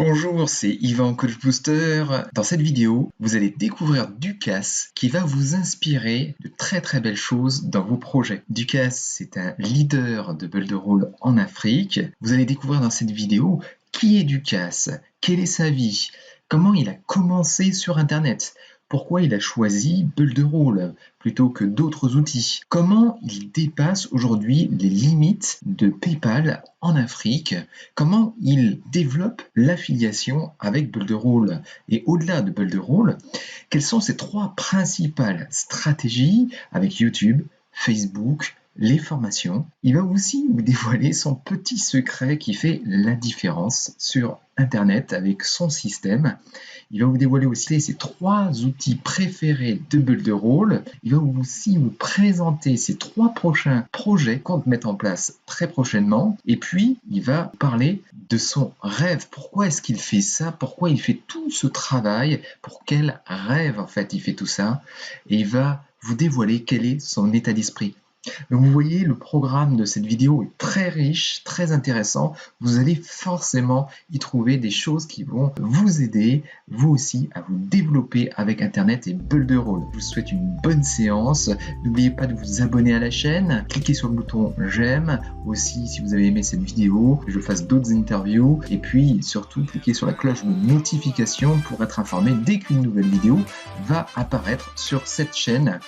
Bonjour, c'est Yvan Coach Booster. Dans cette vidéo, vous allez découvrir Ducasse qui va vous inspirer de très très belles choses dans vos projets. Ducasse, c'est un leader de Build a Role en Afrique. Vous allez découvrir dans cette vidéo qui est Ducasse, quelle est sa vie, comment il a commencé sur Internet, pourquoi il a choisi Build a Role plutôt que d'autres outils, comment il dépasse aujourd'hui les limites de PayPal en Afrique, comment il développe l'affiliation avec Build a Role et au-delà de Build a Role, quelles sont ses trois principales stratégies avec YouTube, Facebook, les formations. Il va aussi vous dévoiler son petit secret qui fait la différence sur Internet avec son système. Il va vous dévoiler aussi ses trois outils préférés de Build a Role. Il va aussi vous présenter ses trois prochains projets qu'on va mettre en place très prochainement. Et puis, il va parler de son rêve. Pourquoi est-ce qu'il fait ça? Pourquoi il fait tout ce travail? Pour quel rêve, en fait, il fait tout ça? Et il va vous dévoiler quel est son état d'esprit. Donc vous voyez, le programme de cette vidéo est très riche, très intéressant. Vous allez forcément y trouver des choses qui vont vous aider, vous aussi, à vous développer avec Internet et Build a Role. Je vous souhaite une bonne séance. N'oubliez pas de vous abonner à la chaîne. Cliquez sur le bouton j'aime. Aussi, si vous avez aimé cette vidéo, que je fasse d'autres interviews. Et puis, surtout, cliquez sur la cloche de notification pour être informé dès qu'une nouvelle vidéo va apparaître sur cette chaîne.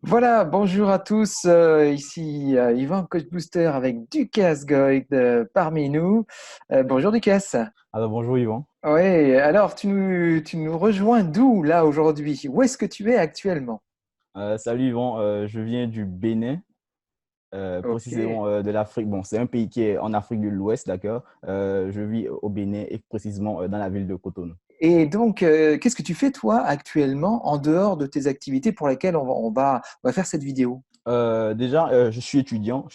Voilà, bonjour à tous. Ici Yvan Coach Booster avec Ducasse Goïd parmi nous. Bonjour Ducasse. Alors bonjour Yvan. Oui, alors tu nous rejoins d'où là aujourd'hui? Où est-ce que tu es actuellement? Salut Yvan, je viens du Bénin, Ok, précisément de l'Afrique. Bon, c'est un pays qui est en Afrique de l'Ouest, d'accord. Je vis au Bénin et précisément dans la ville de Cotonou. et donc qu'est-ce que tu fais toi actuellement en dehors de tes activités pour lesquelles on va faire cette vidéo? Déjà, je suis étudiant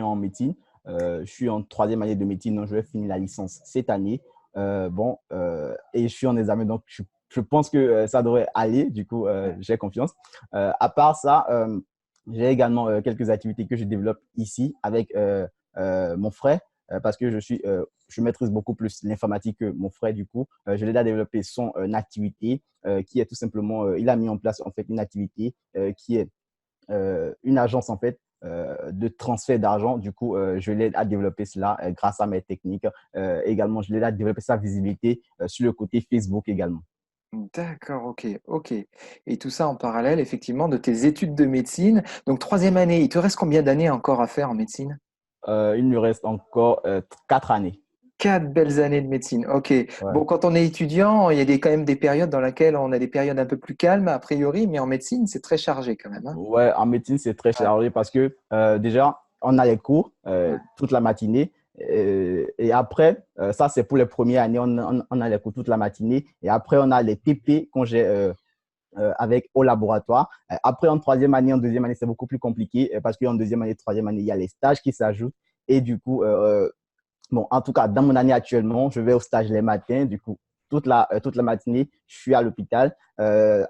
en médecine. Je suis en troisième année de médecine, donc je vais finir la licence cette année. Et je suis en examen, donc je pense que ça devrait aller. Du coup, j'ai confiance. À part ça, j'ai également quelques activités que je développe ici avec mon frère, parce que je maîtrise beaucoup plus l'informatique que mon frère. Du coup, je l'aide à développer son activité, qui est tout simplement, il a mis en place en fait une activité qui est une agence en fait de transfert d'argent. Du coup, je l'aide à développer cela grâce à mes techniques. Également, je l'aide à développer sa visibilité sur le côté Facebook également. D'accord, ok, ok. Et tout ça en parallèle, effectivement, de tes études de médecine. Donc, troisième année, il te reste combien d'années encore à faire en médecine? Il me reste encore 4 années. 4 belles années de médecine. Ok. Ouais. Bon, quand on est étudiant, il y a quand même des périodes dans lesquelles on a des périodes un peu plus calmes, a priori, mais en médecine, c'est très chargé quand même, hein. Ouais, en médecine, c'est très Ouais, chargé parce que déjà, on a les cours ouais. toute la matinée. Et après, ça, c'est pour les premières années, on a les cours toute la matinée. Et après, on a les TP quand j'ai avec au laboratoire. Après, en troisième année, en deuxième année, c'est beaucoup plus compliqué parce qu'en deuxième année, troisième année, il y a les stages qui s'ajoutent. Et du coup, bon, en tout cas, dans mon année actuellement, je vais au stage les matins. Du coup, toute la matinée, je suis à l'hôpital. Dans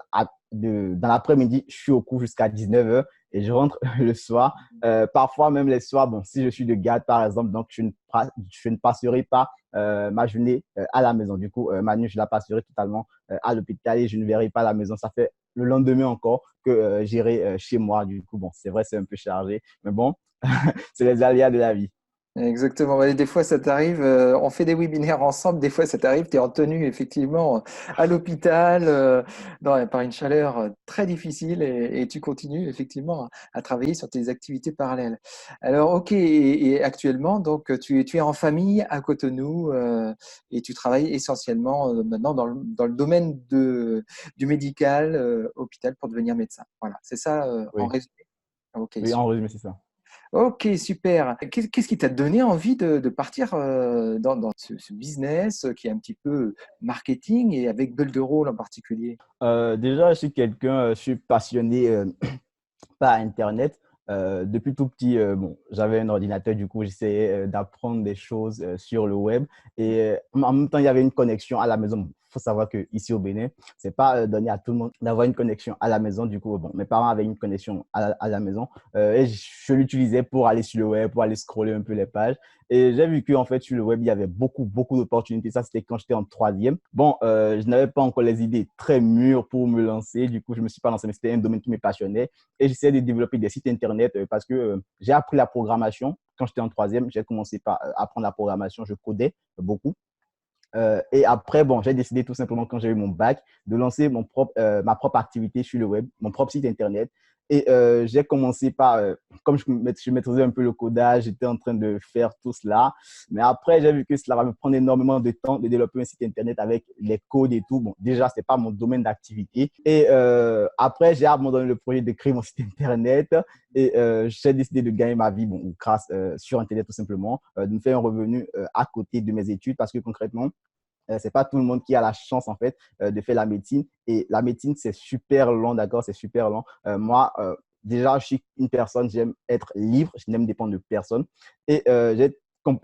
l'après-midi, je suis au cours jusqu'à 19h et je rentre le soir. Parfois, même les soirs, bon, si je suis de garde, par exemple, donc je ne passerai pas ma journée à la maison. Du coup, ma nuit, je la passerai totalement à l'hôpital et je ne verrai pas la maison. Ça fait le lendemain encore que j'irai chez moi. Du coup, bon, c'est vrai, c'est un peu chargé, mais bon, c'est les aléas de la vie. Exactement. Ouais, des fois, ça t'arrive, on fait des webinaires ensemble, des fois, ça t'arrive, tu es en tenue, effectivement, à l'hôpital, par une chaleur très difficile et tu continues, effectivement, à travailler sur tes activités parallèles. Alors, OK, et actuellement, donc, tu es en famille à Cotonou et tu travailles essentiellement maintenant dans le domaine du médical, hôpital, pour devenir médecin. Voilà, c'est ça en Oui, résumé? OK, oui, en résumé, c'est ça. Ok, super. Qu'est-ce qui t'a donné envie de partir dans ce business qui est un petit peu marketing et avec Build the Role en particulier? Déjà, je suis quelqu'un, je suis passionné par Internet. Depuis tout petit, bon, j'avais un ordinateur, du coup, j'essayais d'apprendre des choses sur le web. Et en même temps, il y avait une connexion à la maison. Il faut savoir qu'ici au Bénin, ce n'est pas donné à tout le monde d'avoir une connexion à la maison. Du coup, bon, mes parents avaient une connexion à la maison et je l'utilisais pour aller sur le web, pour aller scroller un peu les pages. Et j'ai vu qu'en fait, sur le web, il y avait beaucoup, beaucoup d'opportunités. Ça, c'était quand j'étais en troisième. Bon, je n'avais pas encore les idées très mûres pour me lancer. Du coup, je ne me suis pas lancé, mais c'était un domaine qui me passionnait et j'essaie de développer des sites internet parce que j'ai appris la programmation quand j'étais en troisième. J'ai commencé par apprendre la programmation, je codais beaucoup. Et après, bon, j'ai décidé tout simplement quand j'ai eu mon bac de lancer ma propre activité sur le web, mon propre site internet. Et j'ai commencé par, comme je maîtrisais un peu le codage, j'étais en train de faire tout cela. Mais après, j'ai vu que cela va me prendre énormément de temps de développer un site internet avec les codes et tout. Bon, déjà, ce n'est pas mon domaine d'activité. Et après, j'ai abandonné le projet de créer mon site internet et j'ai décidé de gagner ma vie bon, grâce sur internet tout simplement, de me faire un revenu à côté de mes études parce que concrètement, c'est pas tout le monde qui a la chance en fait de faire la médecine et la médecine c'est super long, d'accord, c'est super long. Moi déjà je suis une personne, j'aime être libre, je n'aime dépendre de personne et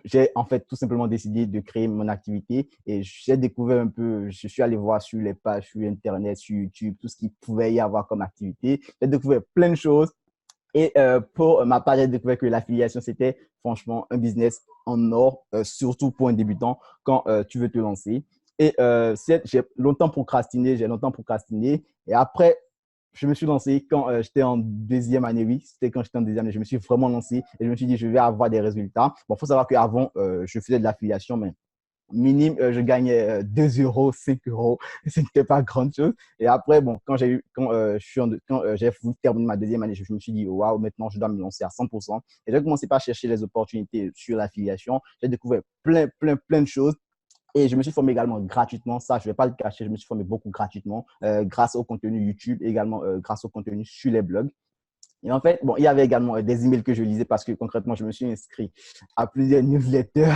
j'ai en fait tout simplement décidé de créer mon activité et j'ai découvert un peu, je suis allé voir sur les pages, sur internet, sur YouTube, tout ce qu'il pouvait y avoir comme activité. J'ai découvert plein de choses et pour ma part, j'ai découvert que l'affiliation, c'était franchement un business en or, surtout pour un débutant quand tu veux te lancer. Et j'ai longtemps procrastiné, Et après, je me suis lancé quand j'étais en deuxième année, oui, c'était quand j'étais en deuxième année, je me suis vraiment lancé et je me suis dit, je vais avoir des résultats. Bon, il faut savoir qu'avant, je faisais de l'affiliation, mais minime, je gagnais 2 euros, 5 euros. Ce n'était pas grand chose. Et après, bon, quand j'ai voulu terminer ma deuxième année, je me suis dit, waouh, maintenant, je dois me lancer à 100%. Et j'ai commencé par chercher les opportunités sur l'affiliation. J'ai découvert plein de choses. Et je me suis formé également gratuitement. Ça, je ne vais pas le cacher, je me suis formé beaucoup gratuitement grâce au contenu YouTube, également grâce au contenu sur les blogs. Et en fait, bon, il y avait également des emails que je lisais parce que concrètement, je me suis inscrit à plusieurs newsletters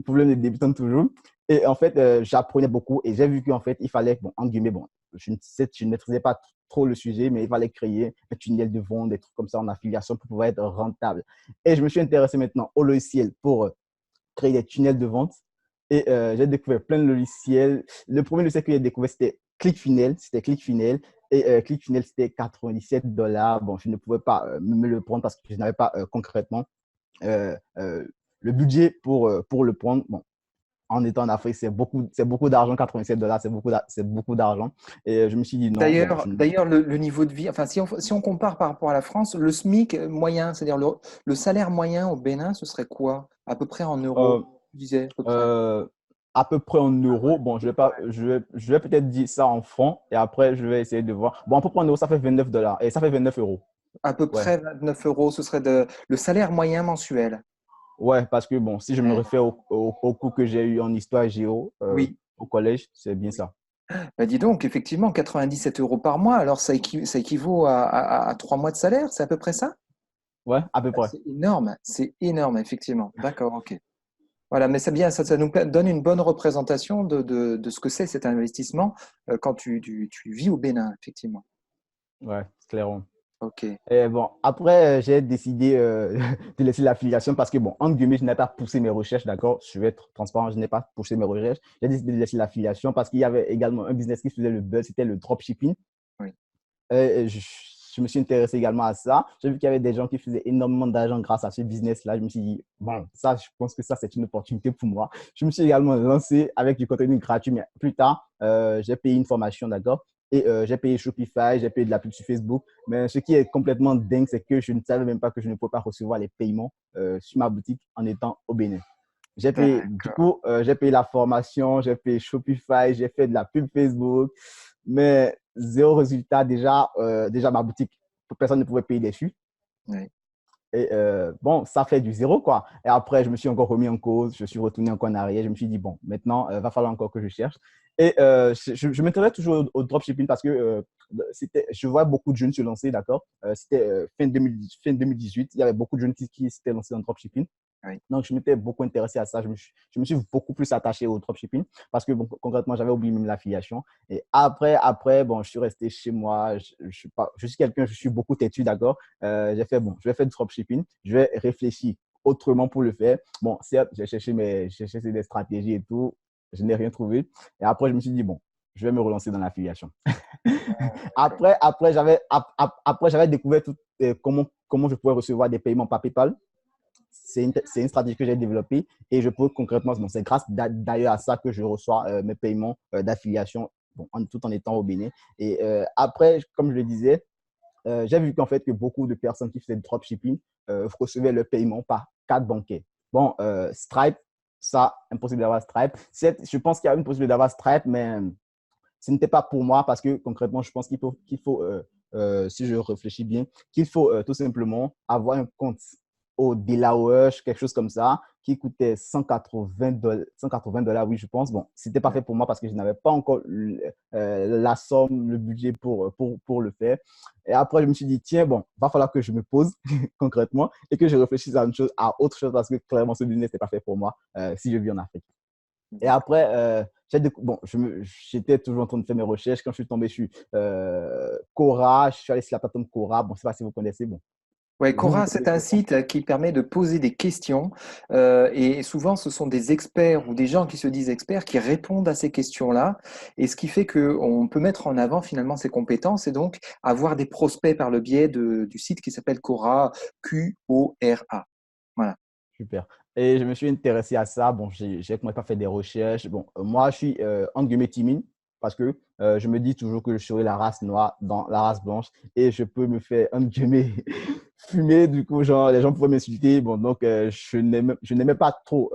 problème de débutant toujours. Et en fait, j'apprenais beaucoup et j'ai vu qu'en fait, il fallait, bon, en guillemets, bon, je ne maîtrisais pas trop le sujet, mais il fallait créer un tunnel de vente, des trucs comme ça en affiliation pour pouvoir être rentable. Et je me suis intéressé maintenant au logiciel pour créer des tunnels de vente. Et j'ai découvert plein de logiciels. Le premier logiciel que j'ai découvert, c'était ClickFunnels. Et ClickFunnels, c'était $97. Bon, je ne pouvais pas me le prendre parce que je n'avais pas concrètement euh, euh, le budget pour le prendre. Bon, en étant en Afrique, c'est beaucoup d'argent, $87, c'est beaucoup d'argent. Et je me suis dit non, bon, D'ailleurs, le niveau de vie, enfin, si on compare par rapport à la France, le SMIC moyen, c'est-à-dire le salaire moyen au Bénin, ce serait quoi? À peu près en euros, euh, tu disais, à peu près. euh, à peu près en euros. Bon, je vais peut-être dire ça en francs et après, je vais essayer de voir. Bon, à peu près en euros, ça fait $29 et ça fait 29 euros. À peu Ouais. près 29 euros, ce serait le salaire moyen mensuel. Ouais, parce que bon, si je me réfère au cours que j'ai eu en histoire et géo Oui. au collège, c'est bien ça. Bah dis donc, effectivement, 97 euros par mois, alors ça équivaut à 3 mois de salaire, c'est à peu près ça? Ouais, à peu près. C'est énorme, effectivement. D'accord, ok. Voilà, mais c'est bien, ça nous donne une bonne représentation de ce que c'est cet investissement quand tu vis au Bénin, effectivement. Ouais, clairement. Ok. Et bon, après, j'ai décidé de laisser l'affiliation parce que, bon, entre guillemets, je n'ai pas poussé mes recherches, d'accord? Je vais être transparent, je n'ai pas poussé mes recherches. J'ai décidé de laisser l'affiliation parce qu'il y avait également un business qui faisait le buzz, c'était le dropshipping. Oui. Et je me suis intéressé également à ça. J'ai vu qu'il y avait des gens qui faisaient énormément d'argent grâce à ce business-là. Je me suis dit, bon, ça, je pense que ça, c'est une opportunité pour moi. Je me suis également lancé avec du contenu gratuit, mais plus tard, j'ai payé une formation, d'accord? Et j'ai payé Shopify, j'ai payé de la pub sur Facebook. Mais ce qui est complètement dingue, c'est que je ne savais même pas que je ne pouvais pas recevoir les paiements sur ma boutique en étant au Bénin. J'ai payé, du D'accord. coup, j'ai payé la formation, j'ai payé Shopify, j'ai fait de la pub Facebook, mais zéro résultat. Déjà ma boutique, personne ne pouvait payer dessus. Oui. Et bon, ça fait du zéro, quoi. Et après, je me suis encore remis en cause, je suis retourné encore en arrière. Je me suis dit, bon, maintenant, va falloir encore que je cherche. Et je m'intéresse toujours au dropshipping parce que je vois beaucoup de jeunes se lancer, d'accord? C'était fin 2018, il y avait beaucoup de jeunes qui s'étaient lancés dans le dropshipping. Oui. Donc, je m'étais beaucoup intéressé à ça. Je me suis beaucoup plus attaché au dropshipping parce que, bon, concrètement, j'avais oublié même l'affiliation. Et après, bon, je suis resté chez moi. Je suis quelqu'un, je suis beaucoup têtu, d'accord. J'ai fait, bon, je vais faire du dropshipping. Je vais réfléchir autrement pour le faire. Bon, certes, j'ai cherché des stratégies et tout. Je n'ai rien trouvé. Et après, je me suis dit, bon, je vais me relancer dans l'affiliation. D'accord. Après, j'avais découvert comment je pouvais recevoir des paiements par PayPal. C'est une stratégie que j'ai développée et je peux concrètement, bon, c'est grâce d'ailleurs à ça que je reçois mes paiements d'affiliation, bon, tout en étant au Bénin. Et après, comme je le disais, j'ai vu qu'en fait que beaucoup de personnes qui faisaient du dropshipping recevaient leur paiement par carte bancaire. Bon, Stripe, ça, impossible d'avoir Stripe. Je pense qu'il y a une possibilité d'avoir Stripe, mais ce n'était pas pour moi parce que concrètement, je pense qu'il faut si je réfléchis bien, qu'il faut tout simplement avoir un compte au Delaware, quelque chose comme ça, qui coûtait 180 $, oui, je pense. Bon, c'était pas Oui. fait pour moi parce que je n'avais pas encore la somme, le budget pour le faire. Et après, je me suis dit, tiens, bon, va falloir que je me pose concrètement et que je réfléchisse à autre chose parce que clairement, ce business n'était pas fait pour moi si je vis en Afrique. Et D'accord. après, bon, j'étais toujours en train de faire mes recherches. Quand je suis tombé sur Quora, je suis allé sur la plateforme Quora. Bon, je ne sais pas si vous connaissez. Bon, Ouais, vous Quora, c'est connaissez un sûrement. site qui permet de poser des questions et souvent ce sont des experts ou des gens qui se disent experts qui répondent à ces questions-là et ce qui fait qu'on peut mettre en avant finalement ses compétences et donc avoir des prospects par le biais du site qui s'appelle Quora, Quora. Voilà. Super. Et je me suis intéressé à ça. Bon, j'ai commencé à faire des recherches. Bon, moi, je suis entre guillemets timide parce que je me dis toujours que je serai la race noire dans la race blanche et je peux me faire entre guillemets fumer. Du coup, genre, les gens pourraient m'insulter. Bon, donc, je n'aimais pas trop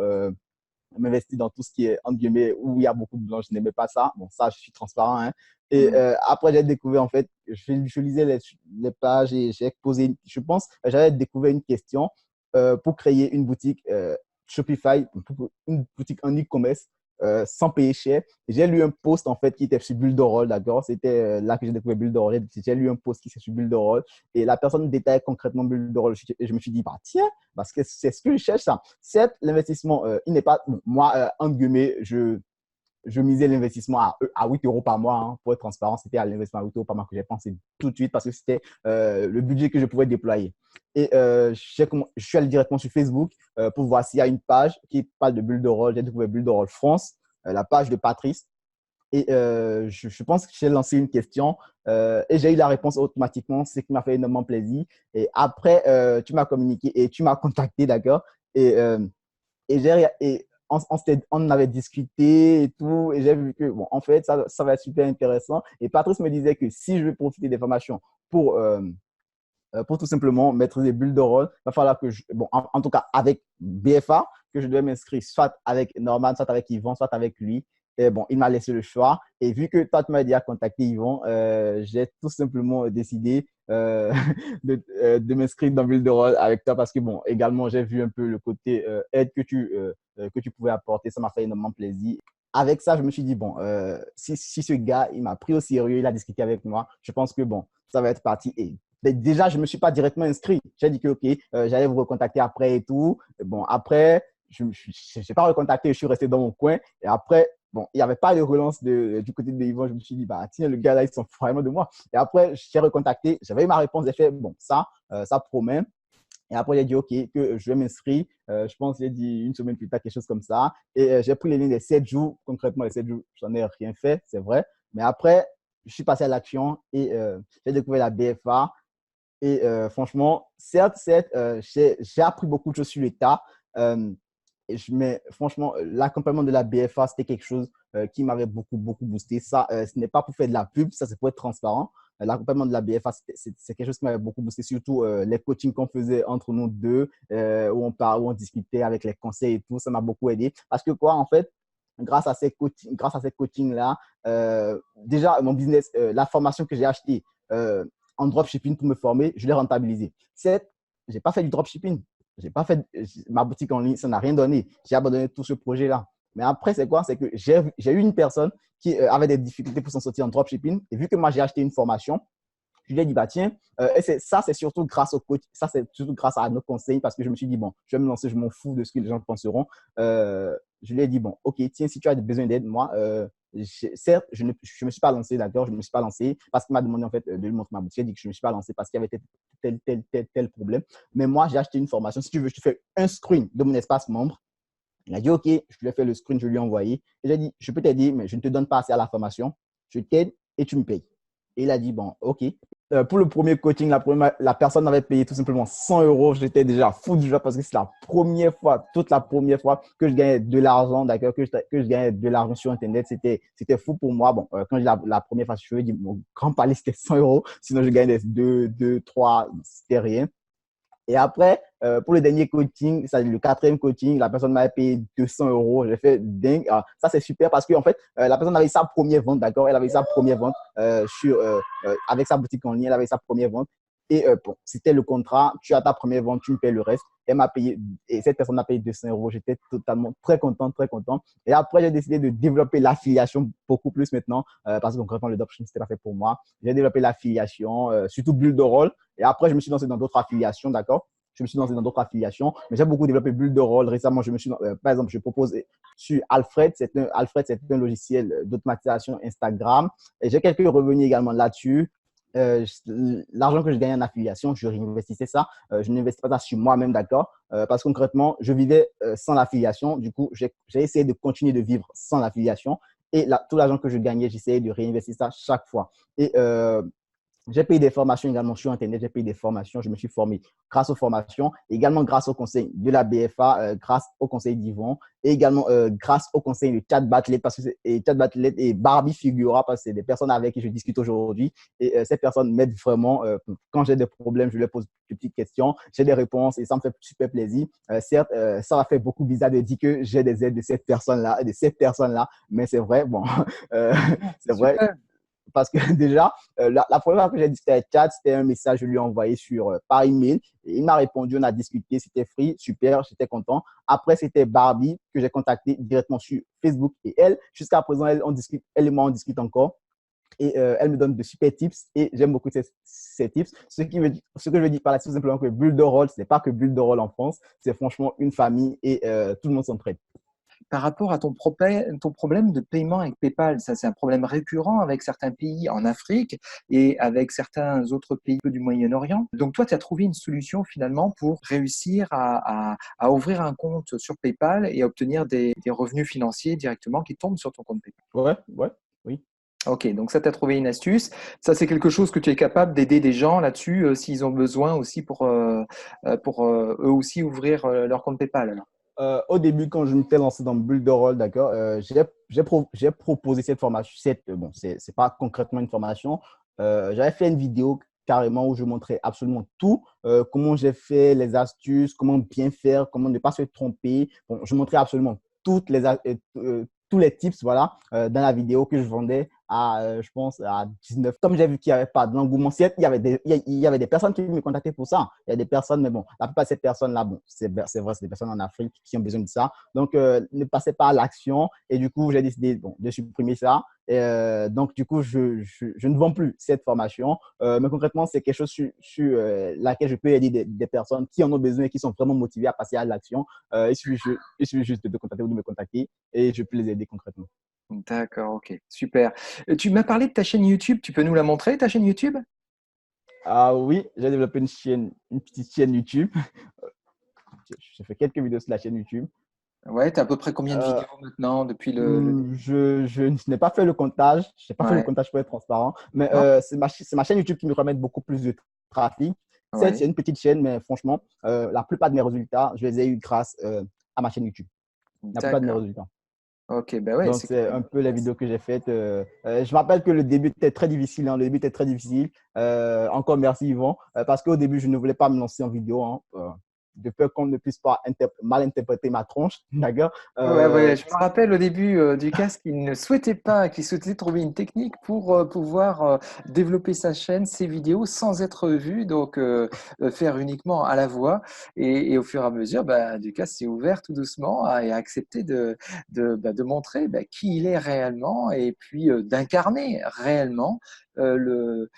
m'investir dans tout ce qui est, entre guillemets, où il y a beaucoup de blancs. Je n'aimais pas ça. Bon, ça, je suis transparent. Hein. Et Mm. après, j'ai découvert, en fait, je lisais les pages et j'ai posé, je pense, j'avais découvert une question pour créer une boutique Shopify, une boutique en e-commerce sans payer cher. J'ai lu un post en fait qui était sur Builderall, d'accord? C'était là que j'ai découvert Builderall. J'ai lu un post qui était sur Builderall et la personne détaille concrètement Builderall. Et je me suis dit, bah tiens, parce que c'est ce que je cherche ça. Certes, l'investissement, il n'est pas, bon, moi, entre guillemets, je misais l'investissement à 8 euros par mois. Hein, pour être transparent, c'était à l'investissement à 8 euros par mois que j'ai pensé tout de suite parce que c'était le budget que je pouvais déployer. Et je suis allé directement sur Facebook pour voir s'il y a une page qui parle de Bulle de Rôle. J'ai découvert Bulle de Rôle France, la page de Patrice. Et je pense que j'ai lancé une question et j'ai eu la réponse automatiquement, ce qui m'a fait énormément plaisir. Et après, tu m'as communiqué et tu m'as contacté, d'accord? Et on avait discuté et tout, et j'ai vu que, bon, en fait, ça va être super intéressant. Et Patrice me disait que si je veux profiter des formations pour tout simplement mettre des bulles de rôle, il va falloir que, bon, en tout cas, avec BFA, que je devais m'inscrire soit avec Norman, soit avec Yvon, soit avec lui. Et bon, il m'a laissé le choix. Et vu que toi, tu m'as déjà contacté, Yvon, j'ai tout simplement décidé de m'inscrire dans Bulle de Rôle avec toi parce que, bon, également, j'ai vu un peu le côté aide que tu pouvais apporter. Ça m'a fait énormément plaisir. Avec ça, je me suis dit, bon, si ce gars, il m'a pris au sérieux, il a discuté avec moi, je pense que, bon, ça va être parti. Et déjà, je ne me suis pas directement inscrit. J'ai dit que, OK, j'allais vous recontacter après et tout. Et bon, après, je n'ai pas recontacté, je suis resté dans mon coin. Et après, bon, il n'y avait pas de relance du côté de Yvon. Je me suis dit, bah, tiens, le gars là, ils sont vraiment de moi. Et après, j'ai recontacté, j'avais eu ma réponse, j'ai fait, bon, ça promet. Et après, j'ai dit, OK, que je vais m'inscrire. Je pense que j'ai dit une semaine plus tard, quelque chose comme ça. Et j'ai pris les lignes des 7 jours. Concrètement, les 7 jours, je n'en ai rien fait, c'est vrai. Mais après, je suis passé à l'action et j'ai découvert la BFA. Et franchement, certes, j'ai appris beaucoup de choses sur l'État. Mais franchement, l'accompagnement de la BFA, c'était quelque chose qui m'avait beaucoup boosté. Ça, ce n'est pas pour faire de la pub, ça c'est pour être transparent. L'accompagnement de la BFA, c'est quelque chose qui m'avait beaucoup boosté, surtout les coachings qu'on faisait entre nous deux, où on parlait, où on discutait avec les conseils et tout, ça m'a beaucoup aidé. Parce que quoi, en fait, grâce à ces coachings-là, déjà, mon business, la formation que j'ai achetée en dropshipping pour me former, je l'ai rentabilisée. Certes, je n'ai pas fait du dropshipping. J'ai pas fait ma boutique en ligne, ça n'a rien donné. J'ai abandonné tout ce projet-là. Mais après, c'est quoi? C'est que j'ai eu une personne qui avait des difficultés pour s'en sortir en dropshipping. Et vu que moi, j'ai acheté une formation, je lui ai dit, bah tiens, ça, c'est surtout grâce au coach, ça, c'est surtout grâce à nos conseils parce que je me suis dit, bon, je vais me lancer, je m'en fous de ce que les gens penseront. Je lui ai dit, bon, ok, tiens, si tu as besoin d'aide, moi, certes, je ne me suis pas lancé, d'accord, je ne me suis pas lancé parce qu'il m'a demandé en fait de lui montrer ma boutique. J'ai dit que je ne me suis pas lancé parce qu'il y avait tel problème. Mais moi, j'ai acheté une formation. Si tu veux, je te fais un screen de mon espace membre. Il a dit, OK, je lui ai fait le screen, je lui ai envoyé. Et j'ai dit, je peux t'aider, mais je ne te donne pas assez à la formation. Je t'aide et tu me payes. Et il a dit, bon, OK. Pour le premier coaching, la personne m'avait payé tout simplement 100 euros. J'étais déjà fou du joie parce que c'est la première fois, toute la première fois que je gagnais de l'argent, d'accord, que je gagnais de l'argent sur Internet. C'était fou pour moi. Bon, quand la première fois, je me dis, mon grand palier, c'était 100 euros. Sinon, je gagnais 2, 3, c'était rien. Et après, pour le dernier coaching, c'est le quatrième coaching, la personne m'avait payé 200 euros. J'ai fait dingue. Ça, c'est super parce qu'en fait, la personne avait sa première vente, d'accord? Elle avait sa première vente avec sa boutique en ligne, elle avait sa première vente. Et bon, c'était le contrat. Tu as ta première vente, tu me payes le reste. Elle m'a payé, et cette personne m'a payé 200 euros. J'étais totalement très content, très content. Et après, j'ai décidé de développer l'affiliation beaucoup plus maintenant parce que concrètement, le dropshipping, c'était pas fait pour moi. J'ai développé l'affiliation, surtout Build the Roll. Et après, je me suis lancé dans d'autres affiliations, d'accord? Je me suis lancé dans d'autres affiliations, mais j'ai beaucoup développé Build the Roll. Récemment, par exemple, je propose sur Alfred. Alfred, c'est un logiciel d'automatisation Instagram. Et j'ai quelques revenus également là-dessus. L'argent que je gagnais en affiliation, je réinvestissais ça. Je n'investis pas ça sur moi-même, d'accord? Parce que concrètement, je vivais sans l'affiliation. Du coup, j'ai essayé de continuer de vivre sans l'affiliation. Et tout l'argent que je gagnais, j'essayais de réinvestir ça chaque fois. Et j'ai payé des formations également sur Internet. J'ai payé des formations. Je me suis formé grâce aux formations, également grâce au conseil de la BFA, grâce au conseil d'Yvon, et également grâce au conseil de Chat Batlet, parce que Chat Batlet et Barbie Figura, parce que c'est des personnes avec qui je discute aujourd'hui. Et ces personnes m'aident vraiment. Quand j'ai des problèmes, je leur pose des petites questions. J'ai des réponses et ça me fait super plaisir. Certes, ça m'a fait beaucoup bizarre de dire que j'ai des aides de cette personne-là, mais c'est vrai. Bon, c'est vrai. Super. Parce que déjà, la première fois que j'ai discuté avec Chad, c'était un message que je lui ai envoyé par email. Et il m'a répondu, on a discuté, c'était free, super, j'étais content. Après, c'était Barbie que j'ai contacté directement sur Facebook. Et elle, jusqu'à présent, elle et moi, on discute encore. Et elle me donne de super tips et j'aime beaucoup ces tips. Ce que je veux dire par là, c'est tout simplement que Build the Roll, ce n'est pas que Build the Roll en France, c'est franchement une famille et tout le monde s'entraide. Par rapport à ton problème de paiement avec PayPal, ça c'est un problème récurrent avec certains pays en Afrique et avec certains autres pays du Moyen-Orient. Donc toi, tu as trouvé une solution finalement pour réussir à ouvrir un compte sur PayPal et obtenir des revenus financiers directement qui tombent sur ton compte PayPal. Ouais, ouais, oui. Ok, donc ça, tu as trouvé une astuce. Ça, c'est quelque chose que tu es capable d'aider des gens là-dessus s'ils ont besoin aussi pour eux aussi ouvrir leur compte PayPal. Alors. Au début, quand je m'étais lancé dans Build the Roll, d'accord, j'ai proposé cette formation. Bon, c'est pas concrètement une formation. J'avais fait une vidéo carrément où je montrais absolument tout, comment j'ai fait, les astuces, comment bien faire, comment ne pas se tromper. Bon, je montrais absolument tous les tips, voilà, dans la vidéo que je vendais je pense, à 19. Comme j'ai vu qu'il n'y avait pas d'engouement, il y avait des personnes qui me contactaient pour ça. Il y a des personnes, mais bon, la plupart de ces personnes-là, bon, c'est vrai, c'est des personnes en Afrique qui ont besoin de ça. Donc, ne passez pas à l'action. Et du coup, j'ai décidé de supprimer ça. Et, donc, du coup, je ne vends plus cette formation. Mais concrètement, c'est quelque chose sur laquelle je peux aider des personnes qui en ont besoin et qui sont vraiment motivées à passer à l'action. Il suffit juste de te contacter ou de me contacter et je peux les aider concrètement. D'accord, ok, super. Tu m'as parlé de ta chaîne YouTube, tu peux nous la montrer, ta chaîne YouTube? Ah oui, j'ai développé une petite chaîne YouTube. J'ai fait quelques vidéos sur la chaîne YouTube. Ouais, tu as à peu près combien de Euh, vidéos maintenant depuis le début? je n'ai pas fait le comptage. Je n'ai pas fait le Ouais, comptage pour être transparent. Mais non? c'est ma chaîne YouTube qui me permet beaucoup plus de trafic. C'est Ouais, une petite chaîne, mais franchement, la plupart de mes résultats, je les ai eus grâce à ma chaîne YouTube. La plupart de mes d'accord. résultats. Ok, bah ouais, Donc, c'est c'est quand même un peu les efficace. vidéos que j'ai faites. Je me rappelle que le début était très difficile. Hein. Le début était très difficile. Encore merci, Yvon. Parce qu'au début, je ne voulais pas me lancer en vidéo. Hein, de peur qu'on ne puisse pas mal interpréter ma tronche. D'accord? Ouais, Euh, ouais, je me rappelle au début du casque, il ne souhaitait pas, qu'il souhaitait trouver une technique pour pouvoir développer sa chaîne, ses vidéos sans être vu, donc faire uniquement à la voix. Et au fur et à mesure, bah, Ducasse s'est ouvert tout doucement et a accepté de montrer bah, qui il est réellement et puis d'incarner réellement le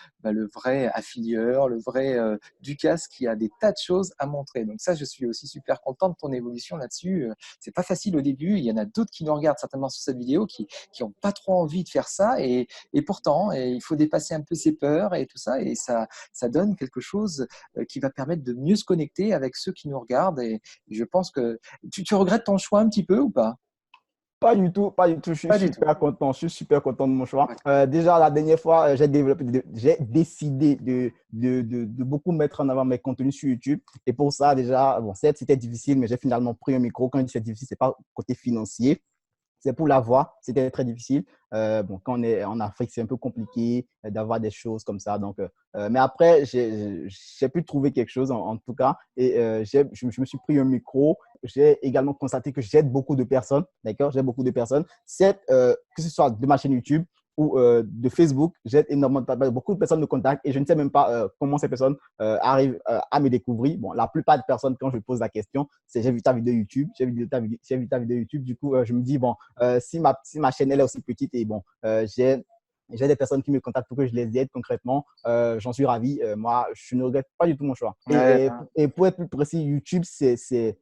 vrai affilieur, le vrai Ducasse qui a des tas de choses à montrer. Donc ça, je suis aussi super content de ton évolution là-dessus. C'est pas facile au début. Il y en a d'autres qui nous regardent certainement sur cette vidéo qui ont pas trop envie de faire ça. Et pourtant, il faut dépasser un peu ses peurs et tout ça. Et ça donne quelque chose qui va permettre de mieux se connecter avec ceux qui nous regardent. Et je pense que tu regrettes ton choix un petit peu ou pas? Pas du tout, pas du tout. Je suis Pas du tout. super content. Je suis super content de mon choix. Ouais. Déjà, la dernière fois, j'ai décidé de beaucoup mettre en avant mes contenus sur YouTube. Et pour ça, déjà, bon, certes, c'était difficile, mais j'ai finalement pris un micro. Quand je dis c'est difficile, c'est pas côté financier. C'est pour la voix, c'était très difficile. Bon, quand on est en Afrique, c'est un peu compliqué d'avoir des choses comme ça. Donc, mais après, j'ai pu trouver quelque chose en tout cas. Et je me suis pris un micro. J'ai également constaté que j'aide beaucoup de personnes. D'accord? J'aide beaucoup de personnes. Que ce soit de ma chaîne YouTube ou de Facebook, j'aide énormément beaucoup de personnes me contactent et je ne sais même pas comment ces personnes arrivent à me découvrir. Bon, la plupart des personnes, quand je pose la question, c'est j'ai vu ta vidéo YouTube, j'ai vu ta vidéo YouTube. Du coup, je me dis, bon, si ma chaîne elle est aussi petite et bon, j'ai des personnes qui me contactent pour que je les aide concrètement. J'en suis ravi. Moi, je ne regrette pas du tout mon choix. Ouais, Et pour être plus précis, YouTube, c'est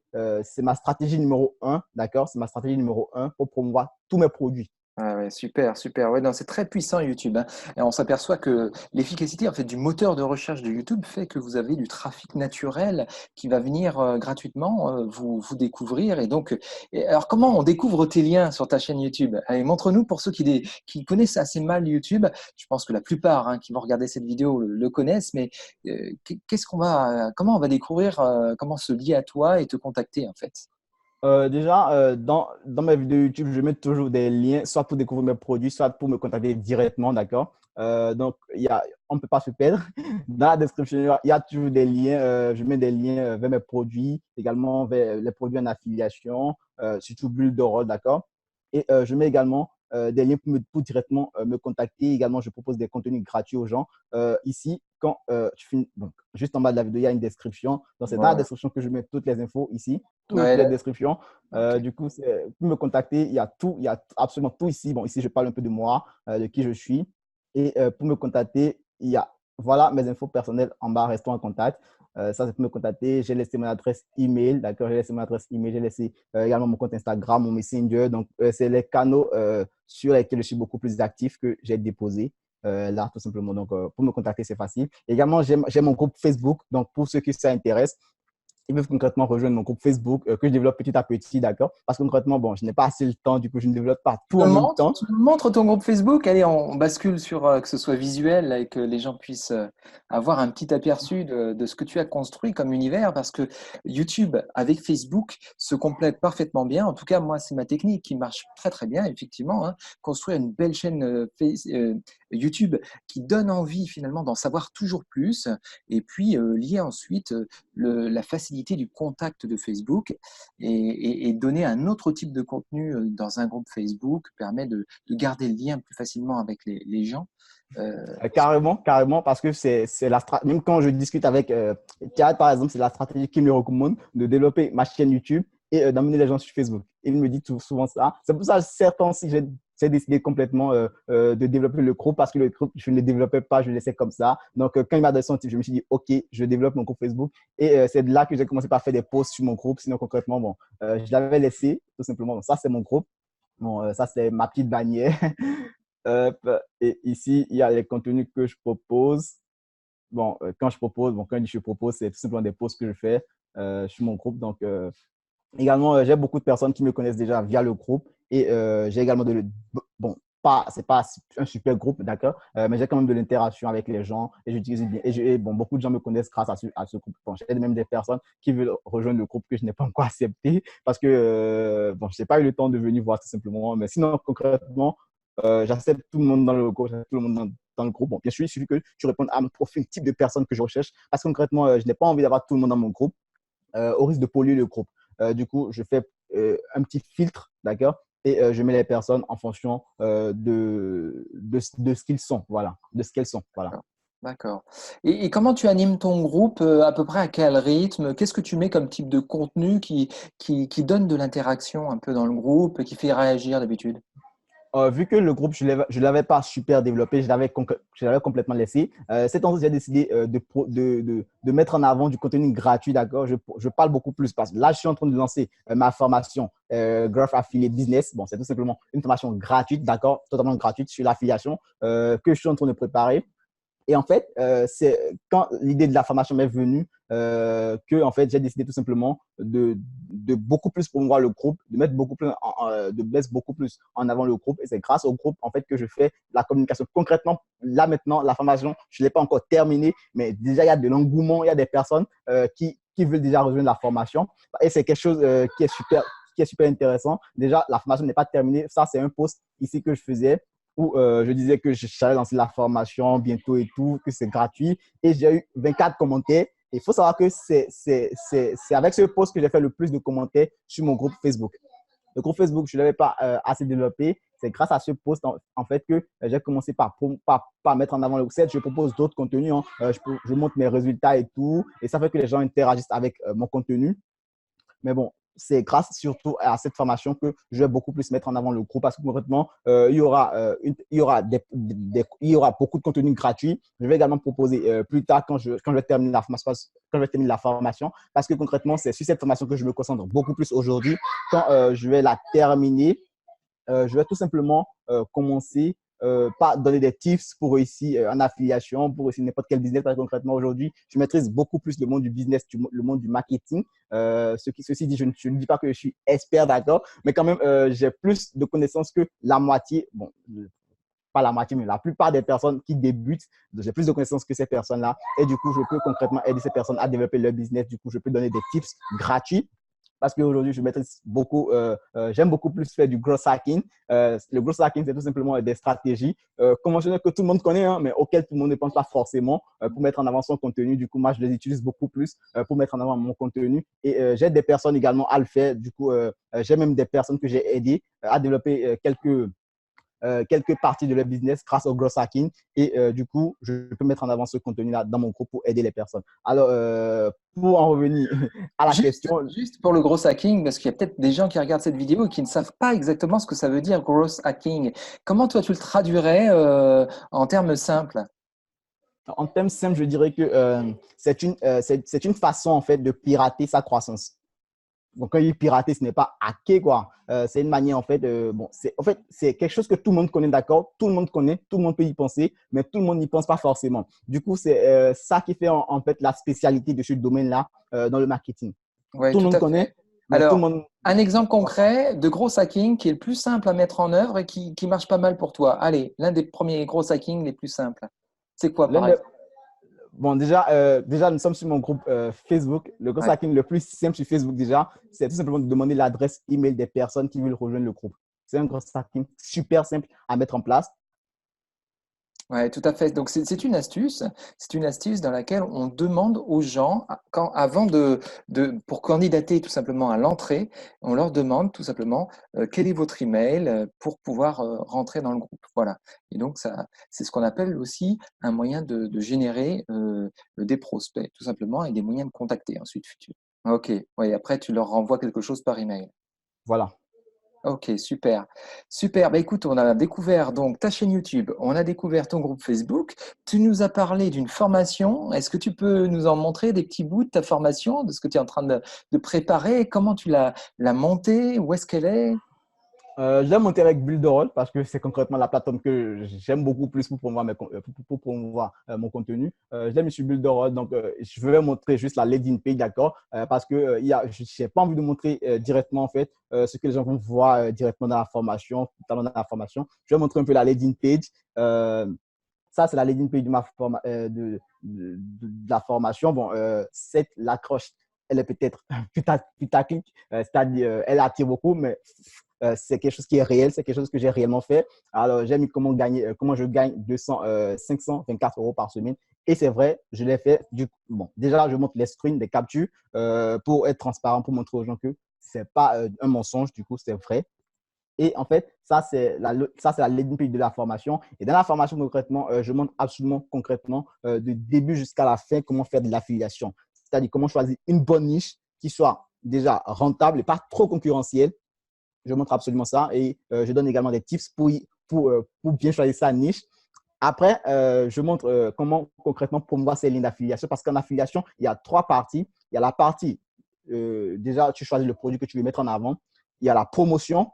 ma stratégie numéro un, d'accord? C'est ma stratégie numéro un pour promouvoir tous mes produits. ah ouais, super, super. Ouais, non, c'est très puissant YouTube, hein. Et on s'aperçoit que l'efficacité en fait du moteur de recherche de YouTube fait que vous avez du trafic naturel qui va venir gratuitement vous découvrir. Et donc, alors comment on découvre tes liens sur ta chaîne YouTube? Allez, montre-nous pour ceux qui connaissent assez mal YouTube. Je pense que la plupart qui vont regarder cette vidéo le connaissent, mais comment on va découvrir, comment se lier à toi et te contacter en fait? Déjà, dans mes vidéos YouTube, je mets toujours des liens, soit pour découvrir mes produits, soit pour me contacter directement, d'accord? Donc, on ne peut pas se perdre. Dans la description, il y a toujours des liens. Je mets des liens vers mes produits, également vers les produits en affiliation, surtout Bulle de Rôle, d'accord? Et je mets également des liens pour directement me contacter. Également, je propose des contenus gratuits aux gens. Ici, quand tu finis, donc, juste en bas de la vidéo, il y a une description. Donc, c'est dans la Ouais, description que je mets toutes les infos ici, toutes ouais, les descriptions. ok. Du coup, pour me contacter, il y a tout, il y a absolument tout ici. Bon, ici, je parle un peu de moi, de qui je suis. Et pour me contacter, il y a, voilà mes infos personnelles en bas, restons en contact. Ça, c'est pour me contacter. J'ai laissé mon adresse email, d'accord? J'ai laissé mon adresse email, j'ai laissé également mon compte Instagram, mon Messenger. Donc, c'est les canaux sur lesquels je suis beaucoup plus actif que j'ai déposé. Là, tout simplement. Donc, pour me contacter, c'est facile. Également, j'ai mon groupe Facebook. Donc, pour ceux qui ça intéresse, ils peuvent concrètement rejoindre mon groupe Facebook que je développe petit à petit, d'accord? Parce que concrètement, bon, je n'ai pas assez le temps, du coup, je ne développe pas tout en même temps. Tu me montres ton groupe Facebook. Allez, on bascule sur que ce soit visuel et que les gens puissent avoir un petit aperçu de ce que tu as construit comme univers parce que YouTube avec Facebook se complète parfaitement bien. En tout cas, moi, c'est ma technique qui marche très très bien, effectivement, hein. Construire une belle chaîne YouTube qui donne envie finalement d'en savoir toujours plus et puis lier ensuite la facilité du contact de Facebook et donner un autre type de contenu dans un groupe Facebook permet de garder le lien plus facilement avec les gens. Euh, Carrément, carrément, parce que c'est la stratégie. Même quand je discute avec Thiad, par exemple, c'est la stratégie qu'il me recommande de développer ma chaîne YouTube et d'amener les gens sur Facebook. Il me dit tout souvent ça. C'est pour ça, certains, si j'ai décidé complètement de développer le groupe parce que le groupe, je ne le développais pas, je le laissais comme ça. Donc, quand il m'a donné son type, je me suis dit, OK, je développe mon groupe Facebook. Et c'est de là que j'ai commencé par faire des posts sur mon groupe. Sinon, concrètement, bon, je l'avais laissé, tout simplement. Donc, ça, c'est mon groupe. Bon, ça, c'est ma petite bannière. Hop, et ici, il y a les contenus que je propose. Bon, quand je propose, bon, quand je propose, c'est tout simplement des posts que je fais sur mon groupe. Donc, également, j'ai beaucoup de personnes qui me connaissent déjà via le groupe et j'ai également bon, pas un super groupe, d'accord, mais j'ai quand même de l'interaction avec les gens et j'utilise bien. Et bon, beaucoup de gens me connaissent grâce à ce groupe. Bon, j'ai même des personnes qui veulent rejoindre le groupe que je n'ai pas encore accepté parce que, bon, je n'ai pas eu le temps de venir voir tout simplement. Mais sinon, concrètement, j'accepte tout le monde dans le groupe, j'accepte tout le monde dans le groupe. Bon, bien sûr, il suffit que tu répondes à mon profil, type de personne que je recherche parce que concrètement, je n'ai pas envie d'avoir tout le monde dans mon groupe au risque de polluer le groupe. Du coup, je fais un petit filtre, d'accord, et je mets les personnes en fonction de ce qu'ils sont, voilà, de ce qu'elles sont, voilà. D'accord. Et comment tu animes ton groupe, à peu près à quel rythme? Qu'est-ce que tu mets comme type de contenu qui donne de l'interaction un peu dans le groupe et qui fait réagir d'habitude? Vu que le groupe, je ne l'avais pas super développé, je l'avais complètement laissé. Cette année, j'ai décidé de mettre en avant du contenu gratuit, d'accord? Je parle beaucoup plus parce que là, je suis en train de lancer ma formation Growth Affiliate Business. Bon, c'est tout simplement une formation gratuite, d'accord? Totalement gratuite sur l'affiliation que je suis en train de préparer. Et en fait, c'est quand l'idée de la formation m'est venue que en fait, j'ai décidé tout simplement de beaucoup plus promouvoir le groupe, de mettre beaucoup plus en avant le groupe. Et c'est grâce au groupe en fait que je fais la communication. Concrètement, là maintenant, la formation, je ne l'ai pas encore terminée, mais déjà il y a de l'engouement, il y a des personnes qui veulent déjà rejoindre la formation. Et c'est quelque chose qui est super intéressant. Déjà, la formation n'est pas terminée. Ça, c'est un post ici que je faisais où je disais que j'allais lancer la formation bientôt et tout, que c'est gratuit. Et j'ai eu 24 commentaires. Il faut savoir que c'est avec ce post que j'ai fait le plus de commentaires sur mon groupe Facebook. Le groupe Facebook, je ne l'avais pas assez développé. C'est grâce à ce post, en fait, que j'ai commencé par mettre en avant le site. Je propose d'autres contenus. Hein. Je montre mes résultats et tout. Et ça fait que les gens interagissent avec mon contenu. Mais bon, c'est grâce surtout à cette formation que je vais beaucoup plus mettre en avant le groupe parce que concrètement, il y aura beaucoup de contenu gratuit. Je vais également proposer plus tard quand je vais terminer la formation parce que concrètement, c'est sur cette formation que je me concentre beaucoup plus aujourd'hui. Quand je vais la terminer, je vais tout simplement commencer par donner des tips pour réussir en affiliation, pour réussir n'importe quel business. Parce que concrètement, aujourd'hui, je maîtrise beaucoup plus le monde du business, le monde du marketing. Ceci dit, je ne dis pas que je suis expert, d'accord, mais quand même, j'ai plus de connaissances que la moitié, bon, pas la moitié, mais la plupart des personnes qui débutent. J'ai plus de connaissances que ces personnes-là. Et du coup, je peux concrètement aider ces personnes à développer leur business. Du coup, je peux donner des tips gratuits parce qu'aujourd'hui, j'aime beaucoup plus faire du growth hacking. Le growth hacking, c'est tout simplement des stratégies conventionnelles que tout le monde connaît, hein, mais auxquelles tout le monde ne pense pas forcément pour mettre en avant son contenu. Du coup, moi, je les utilise beaucoup plus pour mettre en avant mon contenu. Et j'aide des personnes également à le faire. Du coup, j'ai même des personnes que j'ai aidées à développer quelques parties de leur business grâce au growth hacking. Et du coup, je peux mettre en avant ce contenu-là dans mon groupe pour aider les personnes. Alors, pour en revenir à la question. Juste pour le growth hacking, parce qu'il y a peut-être des gens qui regardent cette vidéo et qui ne savent pas exactement ce que ça veut dire growth hacking. Comment toi, tu le traduirais en termes simples? En termes simples, je dirais que c'est une façon en fait de pirater sa croissance. Donc, quand il est piraté, ce n'est pas hacké, quoi. C'est une manière, en fait, c'est quelque chose que tout le monde connaît, d'accord? Tout le monde connaît, tout le monde peut y penser, mais tout le monde n'y pense pas forcément. Du coup, c'est ça qui fait, en fait, la spécialité de ce domaine-là dans le marketing. Ouais, Tout le tout monde à connaît, fait. mais tout le Alors, monde… un exemple concret de gros hacking qui est le plus simple à mettre en œuvre et qui marche pas mal pour toi. Allez, l'un des premiers gros hackings les plus simples. C'est quoi, par exemple? Bon, déjà, nous sommes sur mon groupe Facebook. Le gros Ouais. hacking le plus simple sur Facebook, déjà, c'est tout simplement de demander l'adresse email des personnes qui veulent rejoindre le groupe. C'est un gros hacking super simple à mettre en place. Ouais, tout à fait. Donc, c'est une astuce. C'est une astuce dans laquelle on demande aux gens, avant pour candidater tout simplement à l'entrée, on leur demande tout simplement quel est votre email pour pouvoir rentrer dans le groupe. Voilà. Et donc, c'est ce qu'on appelle aussi un moyen de générer des prospects, tout simplement, et des moyens de contacter ensuite futur. Ok. Oui, après, tu leur renvoies quelque chose par email. Voilà. Ok, super. Super. Bah, écoute, on a découvert donc ta chaîne YouTube, on a découvert ton groupe Facebook. Tu nous as parlé d'une formation. Est-ce que tu peux nous en montrer des petits bouts de ta formation, de ce que tu es en train de préparer? Comment tu l'as montée? Où est-ce qu'elle est? Je l'ai monté avec Builderall parce que c'est concrètement la plateforme que j'aime beaucoup plus pour promouvoir, pour promouvoir mon contenu. Je l'ai mis sur Builderall, donc je vais montrer juste la landing page, d'accord, parce que je n'ai pas envie de montrer directement en fait ce que les gens vont voir directement dans la formation, notamment dans la formation. Je vais montrer un peu la landing page. Ça, c'est la landing page de la formation. Bon, l'accroche, elle est peut-être putaclic, c'est-à-dire elle attire beaucoup, mais c'est quelque chose qui est réel, c'est quelque chose que j'ai réellement fait. Alors, j'ai mis comment je gagne 524 euros par semaine. Et c'est vrai, je l'ai fait. Bon, déjà, je montre les screens, les captures pour être transparent, pour montrer aux gens que ce n'est pas un mensonge, du coup, c'est vrai. Et en fait, ça, c'est la landing page de la formation. Et dans la formation, concrètement, je montre absolument concrètement du début jusqu'à la fin comment faire de l'affiliation. C'est-à-dire comment choisir une bonne niche qui soit déjà rentable et pas trop concurrentielle. Je montre absolument ça et je donne également des tips pour bien choisir sa niche. Après, je montre comment concrètement promouvoir ces lignes d'affiliation parce qu'en affiliation, il y a 3 parties. Il y a la partie, déjà, tu choisis le produit que tu veux mettre en avant. Il y a la promotion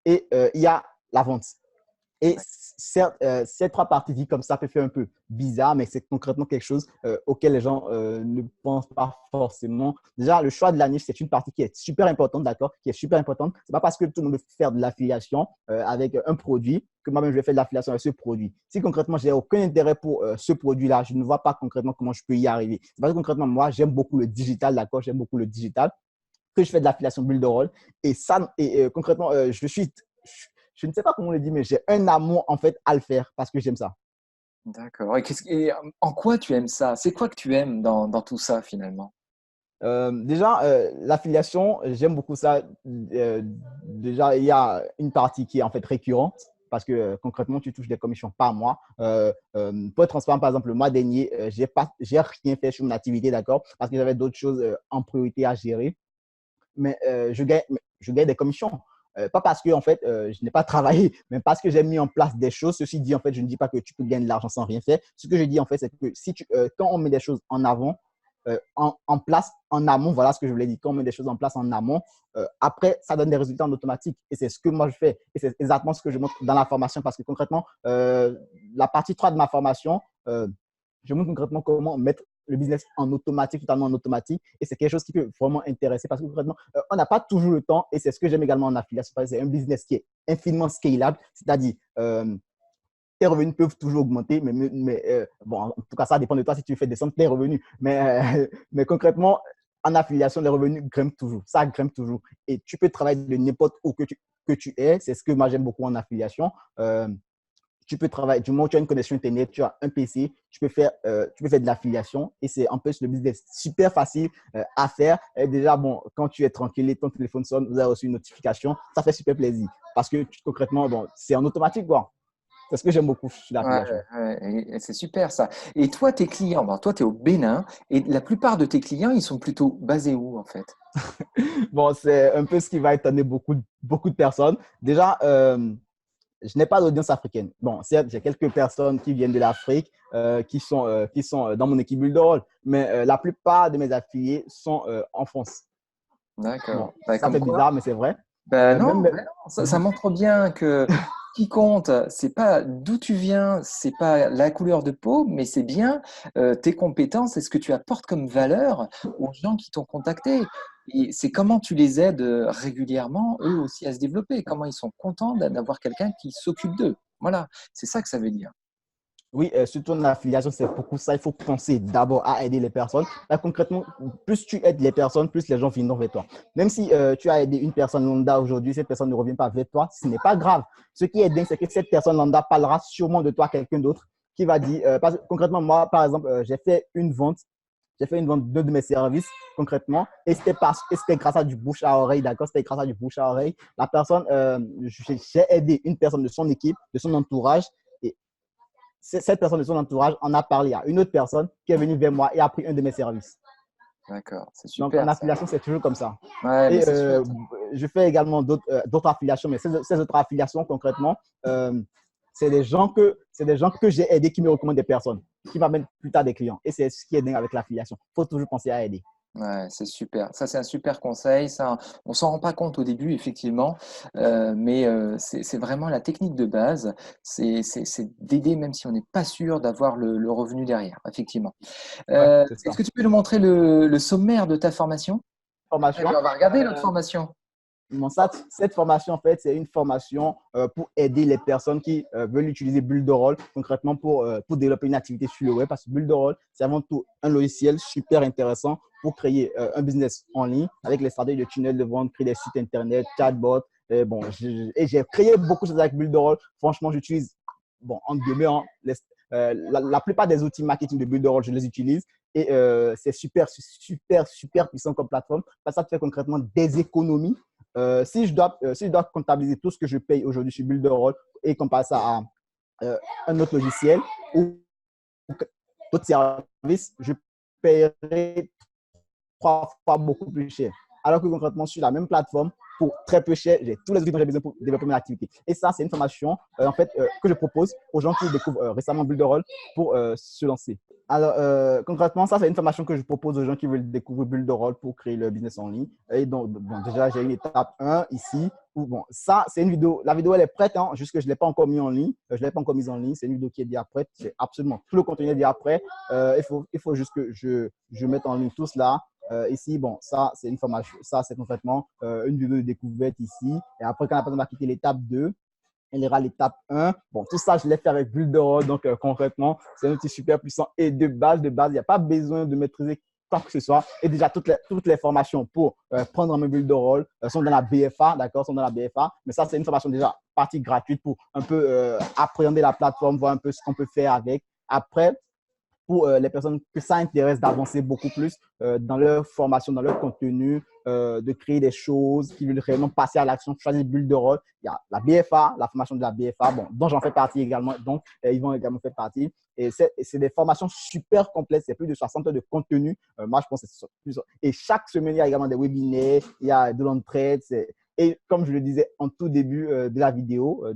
et il y a la vente. Et certes, ces 3 parties dites comme ça peut faire un peu bizarre, mais c'est concrètement quelque chose auquel les gens ne pensent pas forcément. Déjà, le choix de la niche, c'est une partie qui est super importante, d'accord, qui est super importante. Ce n'est pas parce que tout le monde veut faire de l'affiliation avec un produit que moi-même je vais faire de l'affiliation avec ce produit. Si concrètement, je n'ai aucun intérêt pour ce produit-là, je ne vois pas concrètement comment je peux y arriver. C'est parce que concrètement, moi, j'aime beaucoup le digital, d'accord, j'aime beaucoup le digital, que je fais de l'affiliation Builderall. Et ça, concrètement, je ne sais pas comment on le dit, mais j'ai un amour en fait à le faire parce que j'aime ça. D'accord. Et en quoi tu aimes ça? C'est quoi que tu aimes dans tout ça finalement? Déjà, l'affiliation, j'aime beaucoup ça. Déjà, il y a une partie qui est en fait récurrente parce que concrètement, tu touches des commissions par mois. Pour être transparent, par exemple, le mois dernier, j'ai rien fait sur mon activité, d'accord, parce que j'avais d'autres choses en priorité à gérer. Mais je gagne des commissions. Pas parce que en fait, je n'ai pas travaillé, mais parce que j'ai mis en place des choses. Ceci dit, en fait, je ne dis pas que tu peux gagner de l'argent sans rien faire. Ce que je dis, en fait, c'est que quand on met des choses en avant, en place, en amont, voilà ce que je voulais dire, quand on met des choses en place en amont, après, ça donne des résultats en automatique. Et c'est ce que moi, je fais. Et c'est exactement ce que je montre dans la formation parce que concrètement, la partie 3 de ma formation, je montre concrètement comment mettre le business en automatique, totalement en automatique. Et c'est quelque chose qui peut vraiment intéresser parce que concrètement, on n'a pas toujours le temps. Et c'est ce que j'aime également en affiliation. C'est un business qui est infiniment scalable. C'est-à-dire, tes revenus peuvent toujours augmenter. Mais bon, en tout cas, ça dépend de toi si tu fais descendre tes revenus. Mais concrètement, en affiliation, les revenus grimpent toujours. Ça grimpe toujours. Et tu peux travailler de n'importe où que tu es. C'est ce que moi, j'aime beaucoup en affiliation. Tu peux travailler, du moment où tu as une connexion Internet, tu as un PC, tu peux faire de l'affiliation et c'est en plus le business super facile à faire. Et déjà, bon, quand tu es tranquille et ton téléphone sonne, vous avez reçu une notification, ça fait super plaisir parce que concrètement, bon, c'est en automatique, quoi. C'est ce que j'aime beaucoup sur Ouais, l'affiliation. ouais, et c'est super ça. Et toi, tes clients, bon, toi, tu es au Bénin et la plupart de tes clients, ils sont plutôt basés où en fait? Bon, c'est un peu ce qui va étonner beaucoup de personnes. Déjà, je n'ai pas d'audience africaine. Bon, certes, j'ai quelques personnes qui viennent de l'Afrique, qui sont dans mon équipe Builderall, mais la plupart de mes affiliés sont en France. Bon, D'accord. Bah, ça comme fait quoi? bizarre, mais c'est vrai. Ben non, Même, ben non, ça montre bien que ce qui compte, c'est pas d'où tu viens, c'est pas la couleur de peau, mais c'est bien tes compétences et ce que tu apportes comme valeur aux gens qui t'ont contacté. Et c'est comment tu les aides régulièrement, eux aussi, à se développer, comment ils sont contents d'avoir quelqu'un qui s'occupe d'eux. Voilà, c'est ça que ça veut dire. oui, surtout en affiliation, c'est beaucoup ça. Il faut penser d'abord à aider les personnes. Là, concrètement, plus tu aides les personnes, plus les gens viendront vers toi. Même si tu as aidé une personne lambda aujourd'hui, cette personne ne revient pas vers toi, ce n'est pas grave. Ce qui est dingue, c'est que cette personne lambda parlera sûrement de toi à quelqu'un d'autre qui va dire, parce que concrètement, moi, par exemple, j'ai fait une vente d'un de mes services concrètement et c'était grâce à du bouche à oreille, d'accord? C'était grâce à du bouche à oreille. La personne, j'ai aidé une personne de son équipe, de son entourage et cette personne de son entourage en a parlé à une autre personne qui est venue vers moi et a pris un de mes services. D'accord, c'est Donc, en super ça. affiliation, c'est toujours comme ça. Ouais, mais Et c'est chouette. je fais également d'autres affiliations, mais ces autres affiliations, concrètement, c'est des gens que j'ai aidés qui me recommandent des personnes, qui m'amènent plus tard des clients. Et c'est ce qui est dingue avec l'affiliation. Il faut toujours penser à aider. Ouais, c'est super. Ça, c'est un super conseil. Ça, on s'en rend pas compte au début, effectivement, mais c'est vraiment la technique de base. C'est d'aider, même si on n'est pas sûr d'avoir le revenu derrière, effectivement. Ouais, c'est Est-ce ça. que tu peux nous montrer le sommaire de ta formation? Eh Formation. bien, on va regarder notre formation. Bon, cette formation, en fait, c'est une formation pour aider les personnes qui veulent utiliser Builderall concrètement pour développer une activité sur le web. Parce que Builderall, c'est avant tout un logiciel super intéressant pour créer un business en ligne avec les stratégies de tunnel de vente, créer des sites internet, chatbot. Et bon, j'ai créé beaucoup de choses avec Builderall. Franchement, j'utilise, bon, en demeurant, la plupart des outils marketing de Builderall, je les utilise. Et c'est super puissant comme plateforme. Ça te fait concrètement des économies si je dois comptabiliser tout ce que je paye aujourd'hui sur Builderall et comparer ça à un autre logiciel ou d'autres services, je paierai 3 fois beaucoup plus cher. Alors que concrètement, sur la même plateforme, pour très peu cher, j'ai tous les outils dont j'ai besoin pour développer mon activité. Et ça, c'est une formation que je propose aux gens qui découvrent récemment Builderall pour se lancer. Alors, concrètement, ça, c'est une formation que je propose aux gens qui veulent découvrir Builderall pour créer leur business en ligne. Et donc, bon, déjà, j'ai une étape 1 ici. Où, bon, ça, c'est une vidéo. La vidéo, elle est prête, hein, juste que je ne l'ai pas encore mise en ligne. Je ne l'ai pas encore mise en ligne. C'est une vidéo qui est déjà prête. C'est absolument tout le contenu est déjà prêt. Il faut juste que je mette en ligne tout cela. Ici, bon, ça, c'est une formation. Ça, c'est concrètement une vidéo de découverte ici. Et après, quand la personne va quitter l'étape 2, elle ira à l'étape 1. Bon, tout ça, je l'ai fait avec Builderall. Donc, concrètement, c'est un outil super puissant. Et de base, il n'y a pas besoin de maîtriser quoi que ce soit. Et déjà, toutes les formations pour prendre en main Builderall sont dans la BFA, d'accord, sont dans la BFA. Mais ça, c'est une formation déjà partie gratuite pour un peu appréhender la plateforme, voir un peu ce qu'on peut faire avec. Après, pour les personnes que ça intéresse d'avancer beaucoup plus dans leur formation, dans leur contenu, de créer des choses qui veulent réellement passer à l'action, choisir Builderall. Il y a la BFA, la formation de la BFA, bon, dont j'en fais partie également, donc ils vont également faire partie. Et c'est des formations super complètes, c'est plus de 60 heures de contenu. Moi, je pense que c'est plus. Et chaque semaine, il y a également des webinaires, il y a de l'entraide. Et comme je le disais en tout début de la vidéo,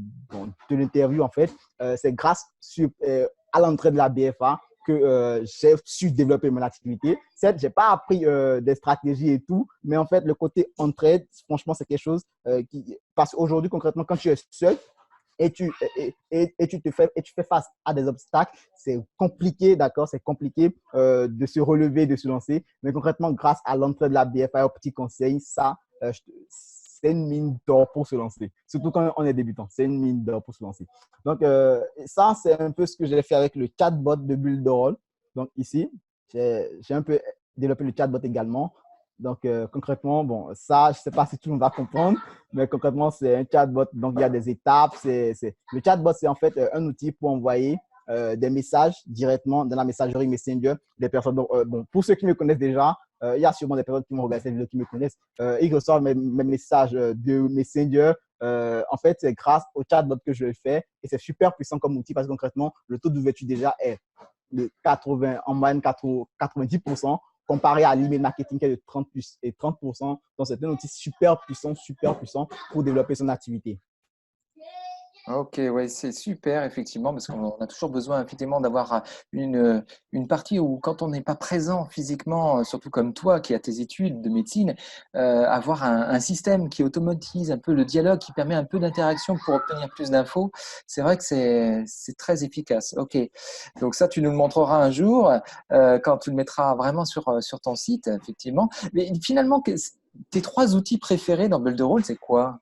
de l'interview, en fait, c'est grâce à l'entrée de la BFA que j'ai su développer mon activité. Certes, je n'ai pas appris des stratégies et tout, mais en fait, le côté entraide, franchement, c'est quelque chose qui… Parce qu'aujourd'hui, concrètement, quand tu es seul et tu fais face à des obstacles, c'est compliqué, d'accord? C'est compliqué de se relever, de se lancer. Mais concrètement, grâce à l'entrée de la BFA, aux petits conseils, ça, c'est une mine d'or pour se lancer. Surtout quand on est débutant, c'est une mine d'or pour se lancer. Donc, ça, c'est un peu ce que j'ai fait avec le chatbot de Builderall. Donc, ici, j'ai un peu développé le chatbot également. Donc, concrètement, bon, ça, je ne sais pas si tout le monde va comprendre, mais concrètement, c'est un chatbot. Donc, il y a des étapes. Le chatbot, c'est en fait un outil pour envoyer des messages directement dans la messagerie Messenger des personnes. Donc, bon, pour ceux qui me connaissent déjà, il y a sûrement des personnes qui m'ont regardé cette vidéo qui me connaissent. Ils reçoivent mes messages de Messenger. En fait, c'est grâce au chatbot que je le fais et c'est super puissant comme outil parce que concrètement, le taux d'ouverture déjà est de 80, en moyenne 90% comparé à l'email marketing qui est de 30%. Donc, c'est un outil super puissant pour développer son activité. Ok, ouais, c'est super, effectivement, parce qu'on a toujours besoin, effectivement, d'avoir une partie où, quand on n'est pas présent physiquement, surtout comme toi qui as tes études de médecine, avoir un système qui automatise un peu le dialogue, qui permet un peu d'interaction pour obtenir plus d'infos, c'est vrai que c'est très efficace. Ok, donc ça, tu nous le montreras un jour quand tu le mettras vraiment sur ton site, effectivement. Mais finalement, tes 3 outils préférés dans Builderall, c'est quoi?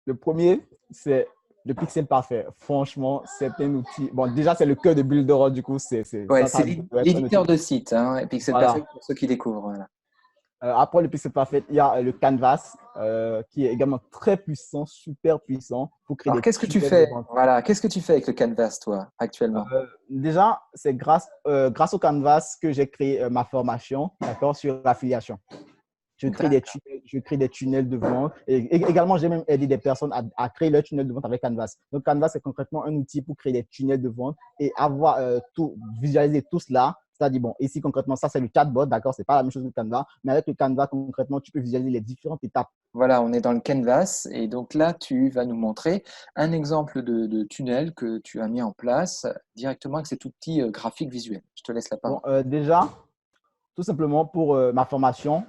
Le premier, c'est le pixel parfait. Franchement, c'est un outil. Bon, déjà, c'est le cœur de Builderall, du coup, Ouais, c'est ça doit être un outil. l'éditeur de site, hein, et Pixel Voilà. Perfect pour ceux qui découvrent. Voilà. Après le pixel parfait, il y a le canvas qui est également très puissant, super puissant pour créer Alors, des qu'est-ce que tu tunnels de fais? vente. Voilà, qu'est-ce que tu fais avec le Canvas, toi, actuellement? Déjà, c'est grâce au canvas que j'ai créé ma formation, d'accord, sur l'affiliation. D'accord. Je crée des tunnels de vente. Et également, j'ai même aidé des personnes à créer leur tunnel de vente avec Canvas. Donc, Canvas, c'est concrètement un outil pour créer des tunnels de vente et avoir visualiser tout cela. C'est-à-dire, bon, ici, concrètement, ça, c'est le chatbot, d'accord? C'est pas la même chose que Canvas. Mais avec le Canvas, concrètement, tu peux visualiser les différentes étapes. Voilà, on est dans le Canvas et donc là, tu vas nous montrer un exemple de tunnel que tu as mis en place directement avec cet outil graphique visuel. Je te laisse la Bon, parole. déjà, tout simplement pour ma formation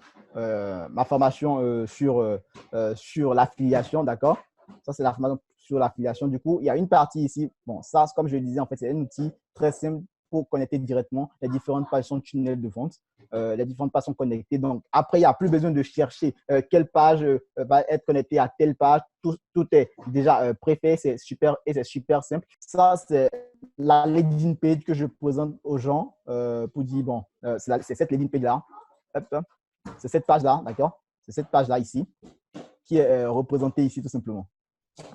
sur l'affiliation, d'accord? Ça, c'est la formation sur l'affiliation. Du coup, il y a une partie ici. Bon, ça, comme je le disais, en fait, c'est un outil très simple pour connecter directement les différentes pages de tunnel de vente, les différentes pages sont connectées. Donc, après, il n'y a plus besoin de chercher quelle page va être connectée à telle page. Tout est déjà préfet, c'est super et c'est super simple. Ça, c'est la landing page que je présente aux gens pour dire, bon, c'est cette landing page-là. C'est cette page-là, d'accord? C'est cette page-là ici qui est représentée ici tout simplement.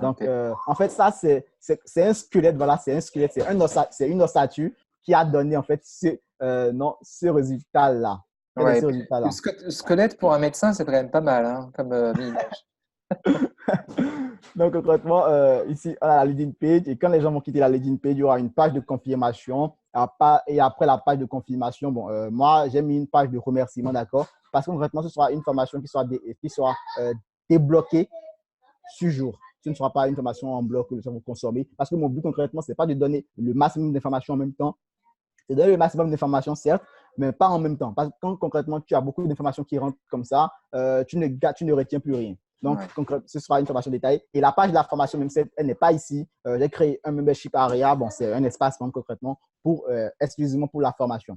Donc, en fait, ça, c'est un squelette, voilà, c'est un squelette, c'est une ossature qui a donné, en fait, ce résultat-là. Ouais, Ce résultat-là. squelette pour un médecin, c'est quand même pas mal, hein, comme image. Donc, concrètement, ici, on a la landing page et quand les gens vont quitter la landing page, il y aura une page de confirmation. Et après la page de confirmation, bon, moi, j'ai mis une page de remerciement, d'accord? Parce que concrètement, ce sera une formation qui sera débloquée sur jour. Ce ne sera pas une formation en bloc que nous allons consommer. Parce que mon but concrètement, ce n'est pas de donner le maximum d'informations en même temps. C'est de donner le maximum d'informations, certes, mais pas en même temps. Parce que quand concrètement, tu as beaucoup d'informations qui rentrent comme ça, tu ne retiens plus rien. Donc, ce sera une formation détaillée. Et la page de la formation, même si elle n'est pas ici, j'ai créé un membership area. Bon, c'est un espace concrètement exclusivement pour la formation.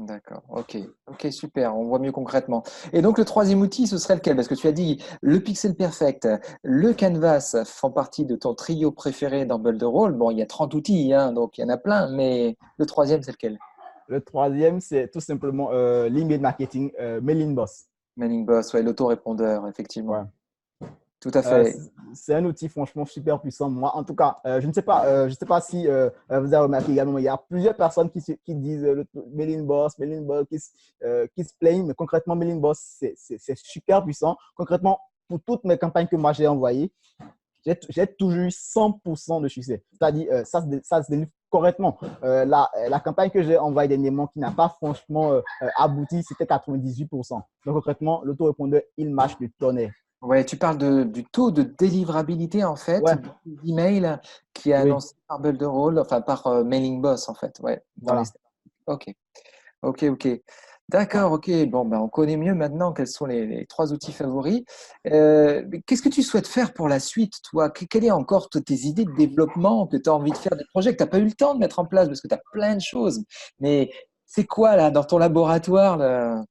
D'accord, ok, super, on voit mieux concrètement. Et donc le troisième outil, ce serait lequel? Parce que tu as dit le Pixel Perfect, le Canvas font partie de ton trio préféré dans Builderall. Bon, il y a 30 outils, hein, donc il y en a plein, mais le troisième, c'est lequel? Le troisième, c'est tout simplement l'email marketing, Mailing Boss. Mailing Boss, ouais, l'autorépondeur, effectivement. Ouais. Tout à fait. C'est un outil franchement super puissant. Moi, en tout cas, je ne sais pas si vous avez remarqué également, il y a plusieurs personnes qui disent le Mailing Boss, qui se plaignent, mais concrètement, Mailing Boss, c'est super puissant. Concrètement, pour toutes mes campagnes que moi j'ai envoyées, j'ai toujours eu 100% de succès. C'est-à-dire, ça se délivre correctement. La campagne que j'ai envoyée dernièrement qui n'a pas franchement abouti, c'était 98%. Donc, concrètement, l'autorépondeur, il marche du tonnerre. Ouais, tu parles du taux de délivrabilité en fait Ouais. d'email qui est Oui. annoncé par Builderall, enfin par Mailing Boss en fait. Ouais, voilà. Ok. D'accord, ok. Bon, ben, on connaît mieux maintenant quels sont les trois outils favoris. Qu'est-ce que tu souhaites faire pour la suite, toi? Quelles sont encore tes idées de développement que tu as envie de faire, des projets que tu n'as pas eu le temps de mettre en place parce que tu as plein de choses. Mais c'est quoi là dans ton laboratoire là?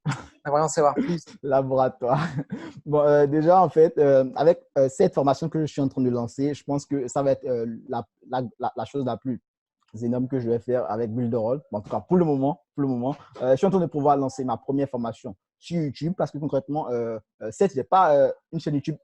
J'aimerais en savoir plus. Laboratoire. Bon, déjà, en fait, avec cette formation que je suis en train de lancer, je pense que ça va être la chose la plus énorme que je vais faire avec Builderall. En tout cas, pour le moment, je suis en train de pouvoir lancer ma première formation sur YouTube parce que concrètement, certes, je n'ai pas une chaîne YouTube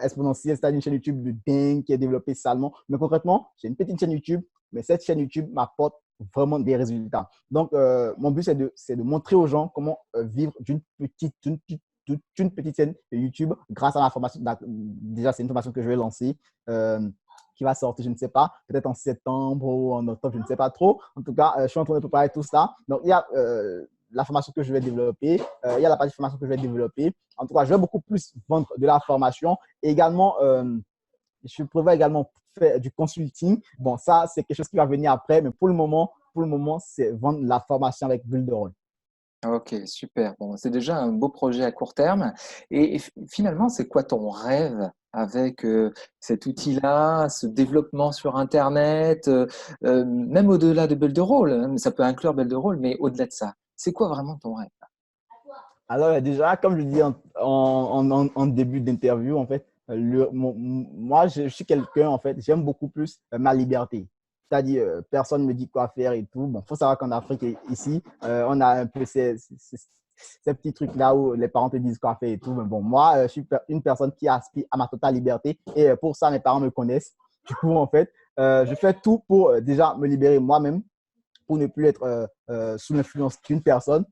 exponentielle, c'est-à-dire une chaîne YouTube de dingue qui est développée salement. Mais concrètement, j'ai une petite chaîne YouTube, mais cette chaîne YouTube m'apporte vraiment des résultats. Donc, mon but, c'est de montrer aux gens comment vivre d'une petite chaîne de YouTube grâce à la formation. Déjà, c'est une formation que je vais lancer. Qui va sortir, je ne sais pas, peut-être en septembre ou en octobre, je ne sais pas trop. En tout cas, je suis en train de préparer tout ça. Donc, il y a la formation que je vais développer, il y a la partie formation que je vais développer. En tout cas, je vais beaucoup plus vendre de la formation. Et également, je prévois également faire du consulting. Bon, ça, c'est quelque chose qui va venir après, mais pour le moment, c'est vendre la formation avec Builderall. Ok, super. Bon, c'est déjà un beau projet à court terme. Et finalement, c'est quoi ton rêve avec cet outil-là, ce développement sur Internet, même au-delà de Builderall, hein, ça peut inclure Builderall, mais au-delà de ça, c'est quoi vraiment ton rêve? Alors, déjà, comme je dis en début d'interview, en fait, moi, je suis quelqu'un, en fait, j'aime beaucoup plus ma liberté. C'est-à-dire, personne ne me dit quoi faire et tout. Bon, il faut savoir qu'en Afrique, ici, on a un peu ces petits trucs-là où les parents te disent quoi faire et tout. Mais bon, moi, je suis une personne qui aspire à ma totale liberté. Et pour ça, mes parents me connaissent. Du coup, en fait, je fais tout pour déjà me libérer moi-même, pour ne plus être sous l'influence d'une personne.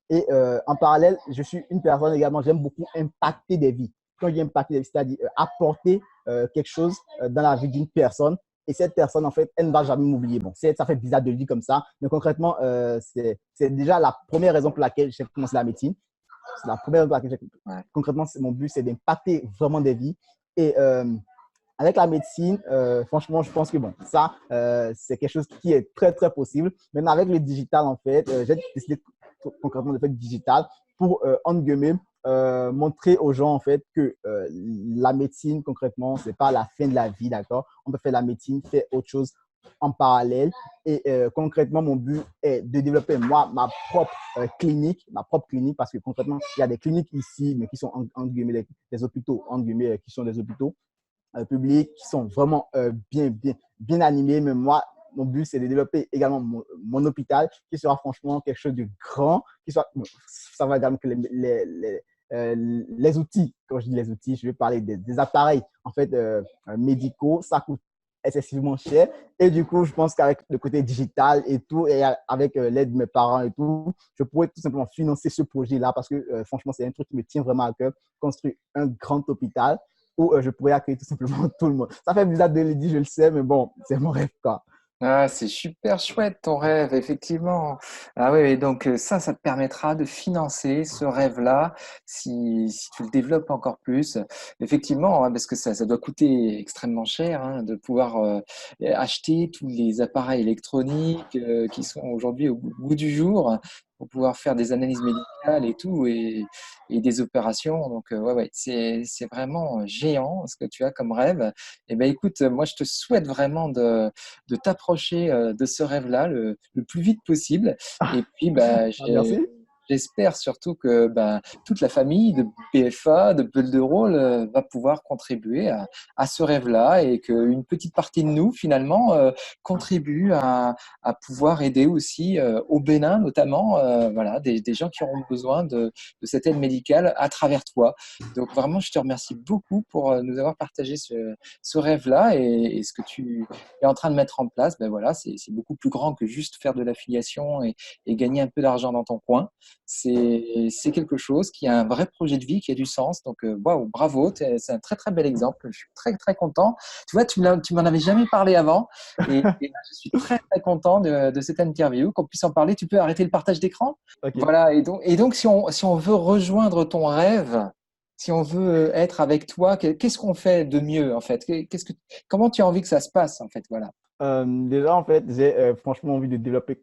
Et en parallèle, je suis une personne également, j'aime beaucoup impacter des vies. Quand je dis impacter des vies, c'est-à-dire apporter quelque chose dans la vie d'une personne. Et cette personne, en fait, elle ne va jamais m'oublier. Bon, ça fait bizarre de le dire comme ça, mais concrètement, c'est déjà la première raison pour laquelle j'ai commencé la médecine. C'est la première raison pour laquelle concrètement, mon but, c'est d'impacter vraiment des vies. Et avec la médecine, franchement, je pense que bon, ça, c'est quelque chose qui est très, très possible. Maintenant, avec le digital, en fait, j'ai décidé concrètement de faire du digital pour, entre guillemets, montrer aux gens, en fait, que la médecine, concrètement, c'est pas la fin de la vie, d'accord? On peut faire la médecine, faire autre chose en parallèle. Et concrètement, mon but est de développer, moi, ma propre clinique, parce que concrètement, il y a des cliniques ici, mais qui sont, en guillemets, des hôpitaux, en guillemets, qui sont des hôpitaux publics qui sont vraiment bien animés. Mais moi, mon but, c'est de développer également mon hôpital qui sera franchement quelque chose de grand, qui soit, ça va également que les outils, quand je dis les outils, je vais parler des appareils en fait médicaux, ça coûte excessivement cher. Et du coup, je pense qu'avec le côté digital et tout, et avec l'aide de mes parents et tout, je pourrais tout simplement financer ce projet-là parce que franchement, c'est un truc qui me tient vraiment à cœur, construire un grand hôpital où je pourrais accueillir tout simplement tout le monde. Ça fait bizarre de le dire, je le sais, mais bon, c'est mon rêve, quoi. Ah, c'est super chouette ton rêve, effectivement. Ah oui, et donc ça te permettra de financer ce rêve-là si tu le développes encore plus. Effectivement, hein, parce que ça doit coûter extrêmement cher hein, de pouvoir acheter tous les appareils électroniques qui sont aujourd'hui au goût du jour pour pouvoir faire des analyses médicales et tout et des opérations. Donc ouais, ouais, c'est vraiment géant ce que tu as comme rêve. Et ben écoute, moi je te souhaite vraiment de t'approcher de ce rêve-là le plus vite possible. Et puis, bah, Ah, merci. j'espère surtout que bah, toute la famille de BFA, de Bulle de Rôle, va pouvoir contribuer à ce rêve-là et qu'une petite partie de nous, finalement, contribue à pouvoir aider aussi au Bénin, notamment, voilà, des gens qui auront besoin de cette aide médicale à travers toi. Donc, vraiment, je te remercie beaucoup pour nous avoir partagé ce rêve-là et ce que tu es en train de mettre en place. Ben voilà, c'est beaucoup plus grand que juste faire de l'affiliation et gagner un peu d'argent dans ton coin. C'est quelque chose qui a un vrai projet de vie, qui a du sens. Donc, waouh, bravo, c'est un très très bel exemple. Je suis très très content. Tu vois, tu m'en avais jamais parlé avant et là, je suis très très content de cette interview, qu'on puisse en parler. Tu peux arrêter le partage d'écran? OK. Voilà, et donc si on veut rejoindre ton rêve, si on veut être avec toi, qu'est-ce qu'on fait de mieux en fait? Comment tu as envie que ça se passe en fait? Voilà. Déjà, en fait, j'ai franchement envie de développer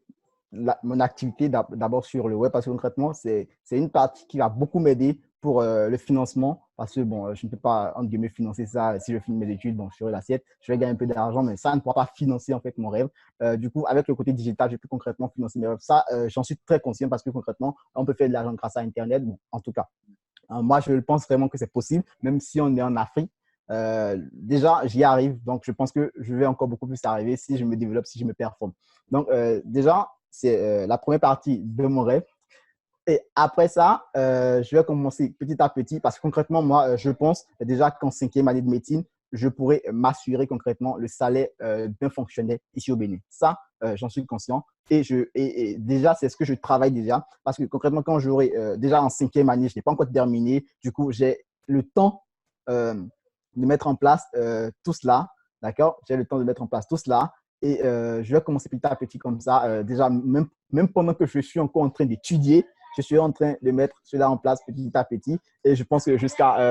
mon activité d'abord sur le web parce que concrètement, c'est une partie qui va beaucoup m'aider pour le financement parce que bon, je ne peux pas, entre guillemets, financer ça si je finis mes études. Bon, sur l'assiette, je vais gagner un peu d'argent, mais ça ne pourra pas financer en fait mon rêve. Du coup, avec le côté digital, je peux concrètement financer mes rêves. Ça, j'en suis très conscient parce que concrètement, on peut faire de l'argent grâce à Internet. Bon, en tout cas, moi, je pense vraiment que c'est possible, même si on est en Afrique. Déjà, j'y arrive. Donc, je pense que je vais encore beaucoup plus arriver si je me développe, si je me performe. Donc, déjà, c'est la première partie de mon rêve. Et après ça, je vais commencer petit à petit parce que concrètement, moi, je pense déjà qu'en cinquième année de médecine, je pourrais m'assurer concrètement le salaire d'un fonctionnaire ici au Bénin. Ça, j'en suis conscient. Et déjà, c'est ce que je travaille déjà parce que concrètement, quand j'aurai déjà en cinquième année, je n'ai pas encore terminé. Du coup, j'ai le temps euh, de mettre en place tout cela. D'accord? J'ai le temps de mettre en place tout cela. Et je vais commencer petit à petit comme ça. Déjà, même pendant que je suis encore en train d'étudier, je suis en train de mettre cela en place petit à petit. Et je pense que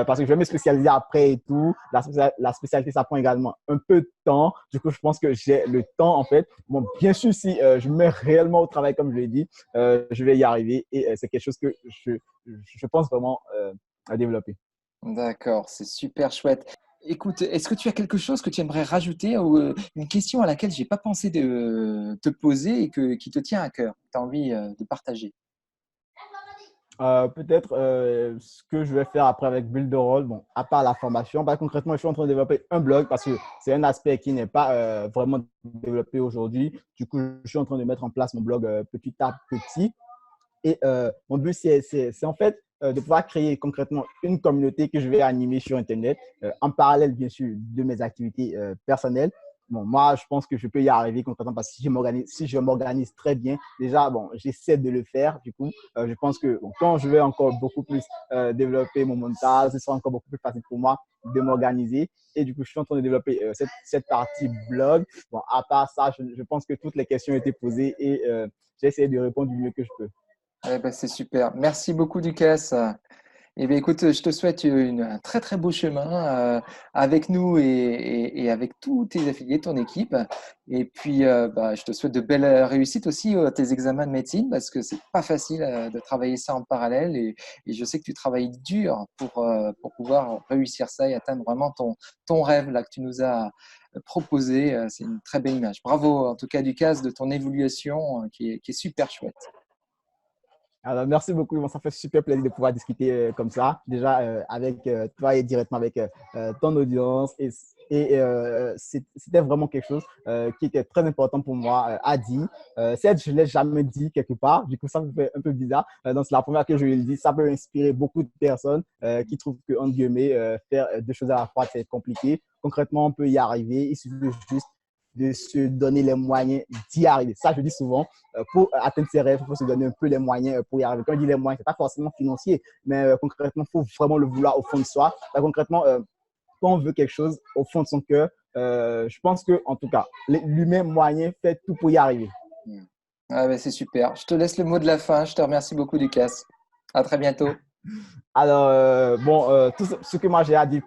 parce que je vais me spécialiser après et tout, la spécialité, ça prend également un peu de temps. Du coup, je pense que j'ai le temps, en fait. Bon, bien sûr, si je me mets réellement au travail, comme je l'ai dit, je vais y arriver. Et c'est quelque chose que je pense vraiment à développer. D'accord, c'est super chouette. Écoute, est-ce que tu as quelque chose que tu aimerais rajouter ou une question à laquelle j'ai pas pensé de te poser et qui te tient à cœur, que tu as envie de partager? Peut-être ce que je vais faire après avec Builderall, bon, à part la formation, bah, concrètement, je suis en train de développer un blog parce que c'est un aspect qui n'est pas vraiment développé aujourd'hui. Du coup, je suis en train de mettre en place mon blog petit à petit. Et mon but, c'est en fait de pouvoir créer concrètement une communauté que je vais animer sur Internet, en parallèle, bien sûr, de mes activités personnelles. Bon, moi, je pense que je peux y arriver concrètement parce que si je m'organise très bien, déjà, bon, j'essaie de le faire. Du coup, je pense que bon, quand je vais encore beaucoup plus développer mon montage, ce sera encore beaucoup plus facile pour moi de m'organiser. Et du coup, je suis en train de développer cette partie blog. Bon, à part ça, je pense que toutes les questions ont été posées et j'ai essayé de répondre du mieux que je peux. Eh ben, c'est super. Merci beaucoup, Ducasse. Eh bien, écoute, je te souhaite un très très beau chemin avec nous et avec tous tes affiliés, ton équipe. Et puis, bah, je te souhaite de belles réussites aussi à tes examens de médecine parce que c'est pas facile de travailler ça en parallèle. Et je sais que tu travailles dur pour pouvoir réussir ça et atteindre vraiment ton rêve là que tu nous as proposé. C'est une très belle image. Bravo en tout cas, Ducasse, de ton évolution qui est super chouette. Alors, merci beaucoup. Bon, ça fait super plaisir de pouvoir discuter comme ça, déjà avec toi et directement avec ton audience. C'était vraiment quelque chose qui était très important pour moi à dire. Certes, je ne l'ai jamais dit quelque part, du coup, ça me fait un peu bizarre. Donc, c'est la première que je le dis. Ça peut inspirer beaucoup de personnes qui trouvent que, entre guillemets, faire deux choses à la fois, c'est compliqué. Concrètement, on peut y arriver. Il suffit juste de se donner les moyens d'y arriver. Ça, je dis souvent, pour atteindre ses rêves, il faut se donner un peu les moyens pour y arriver. Quand je dis les moyens, ce n'est pas forcément financier, mais concrètement, il faut vraiment le vouloir au fond de soi. Concrètement, quand on veut quelque chose au fond de son cœur, je pense que, en tout cas, l'humain moyen fait tout pour y arriver. Ah ben, c'est super. Je te laisse le mot de la fin. Je te remercie beaucoup, Ducasse. À très bientôt. Alors, tout ce que moi j'ai à dire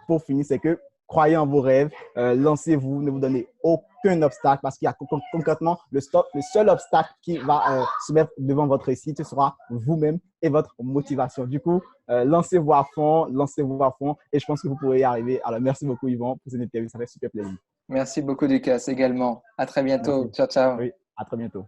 pour finir, c'est que croyez en vos rêves, lancez-vous, ne vous donnez aucun obstacle parce qu'il y a concrètement le seul obstacle qui va se mettre devant votre réussite, ce sera vous-même et votre motivation. Du coup, lancez-vous à fond et je pense que vous pourrez y arriver. Alors, merci beaucoup Yvan pour cette interview, ça fait super plaisir. Merci beaucoup, Ducasse, également. À très bientôt. Merci. Ciao, ciao. Oui, à très bientôt.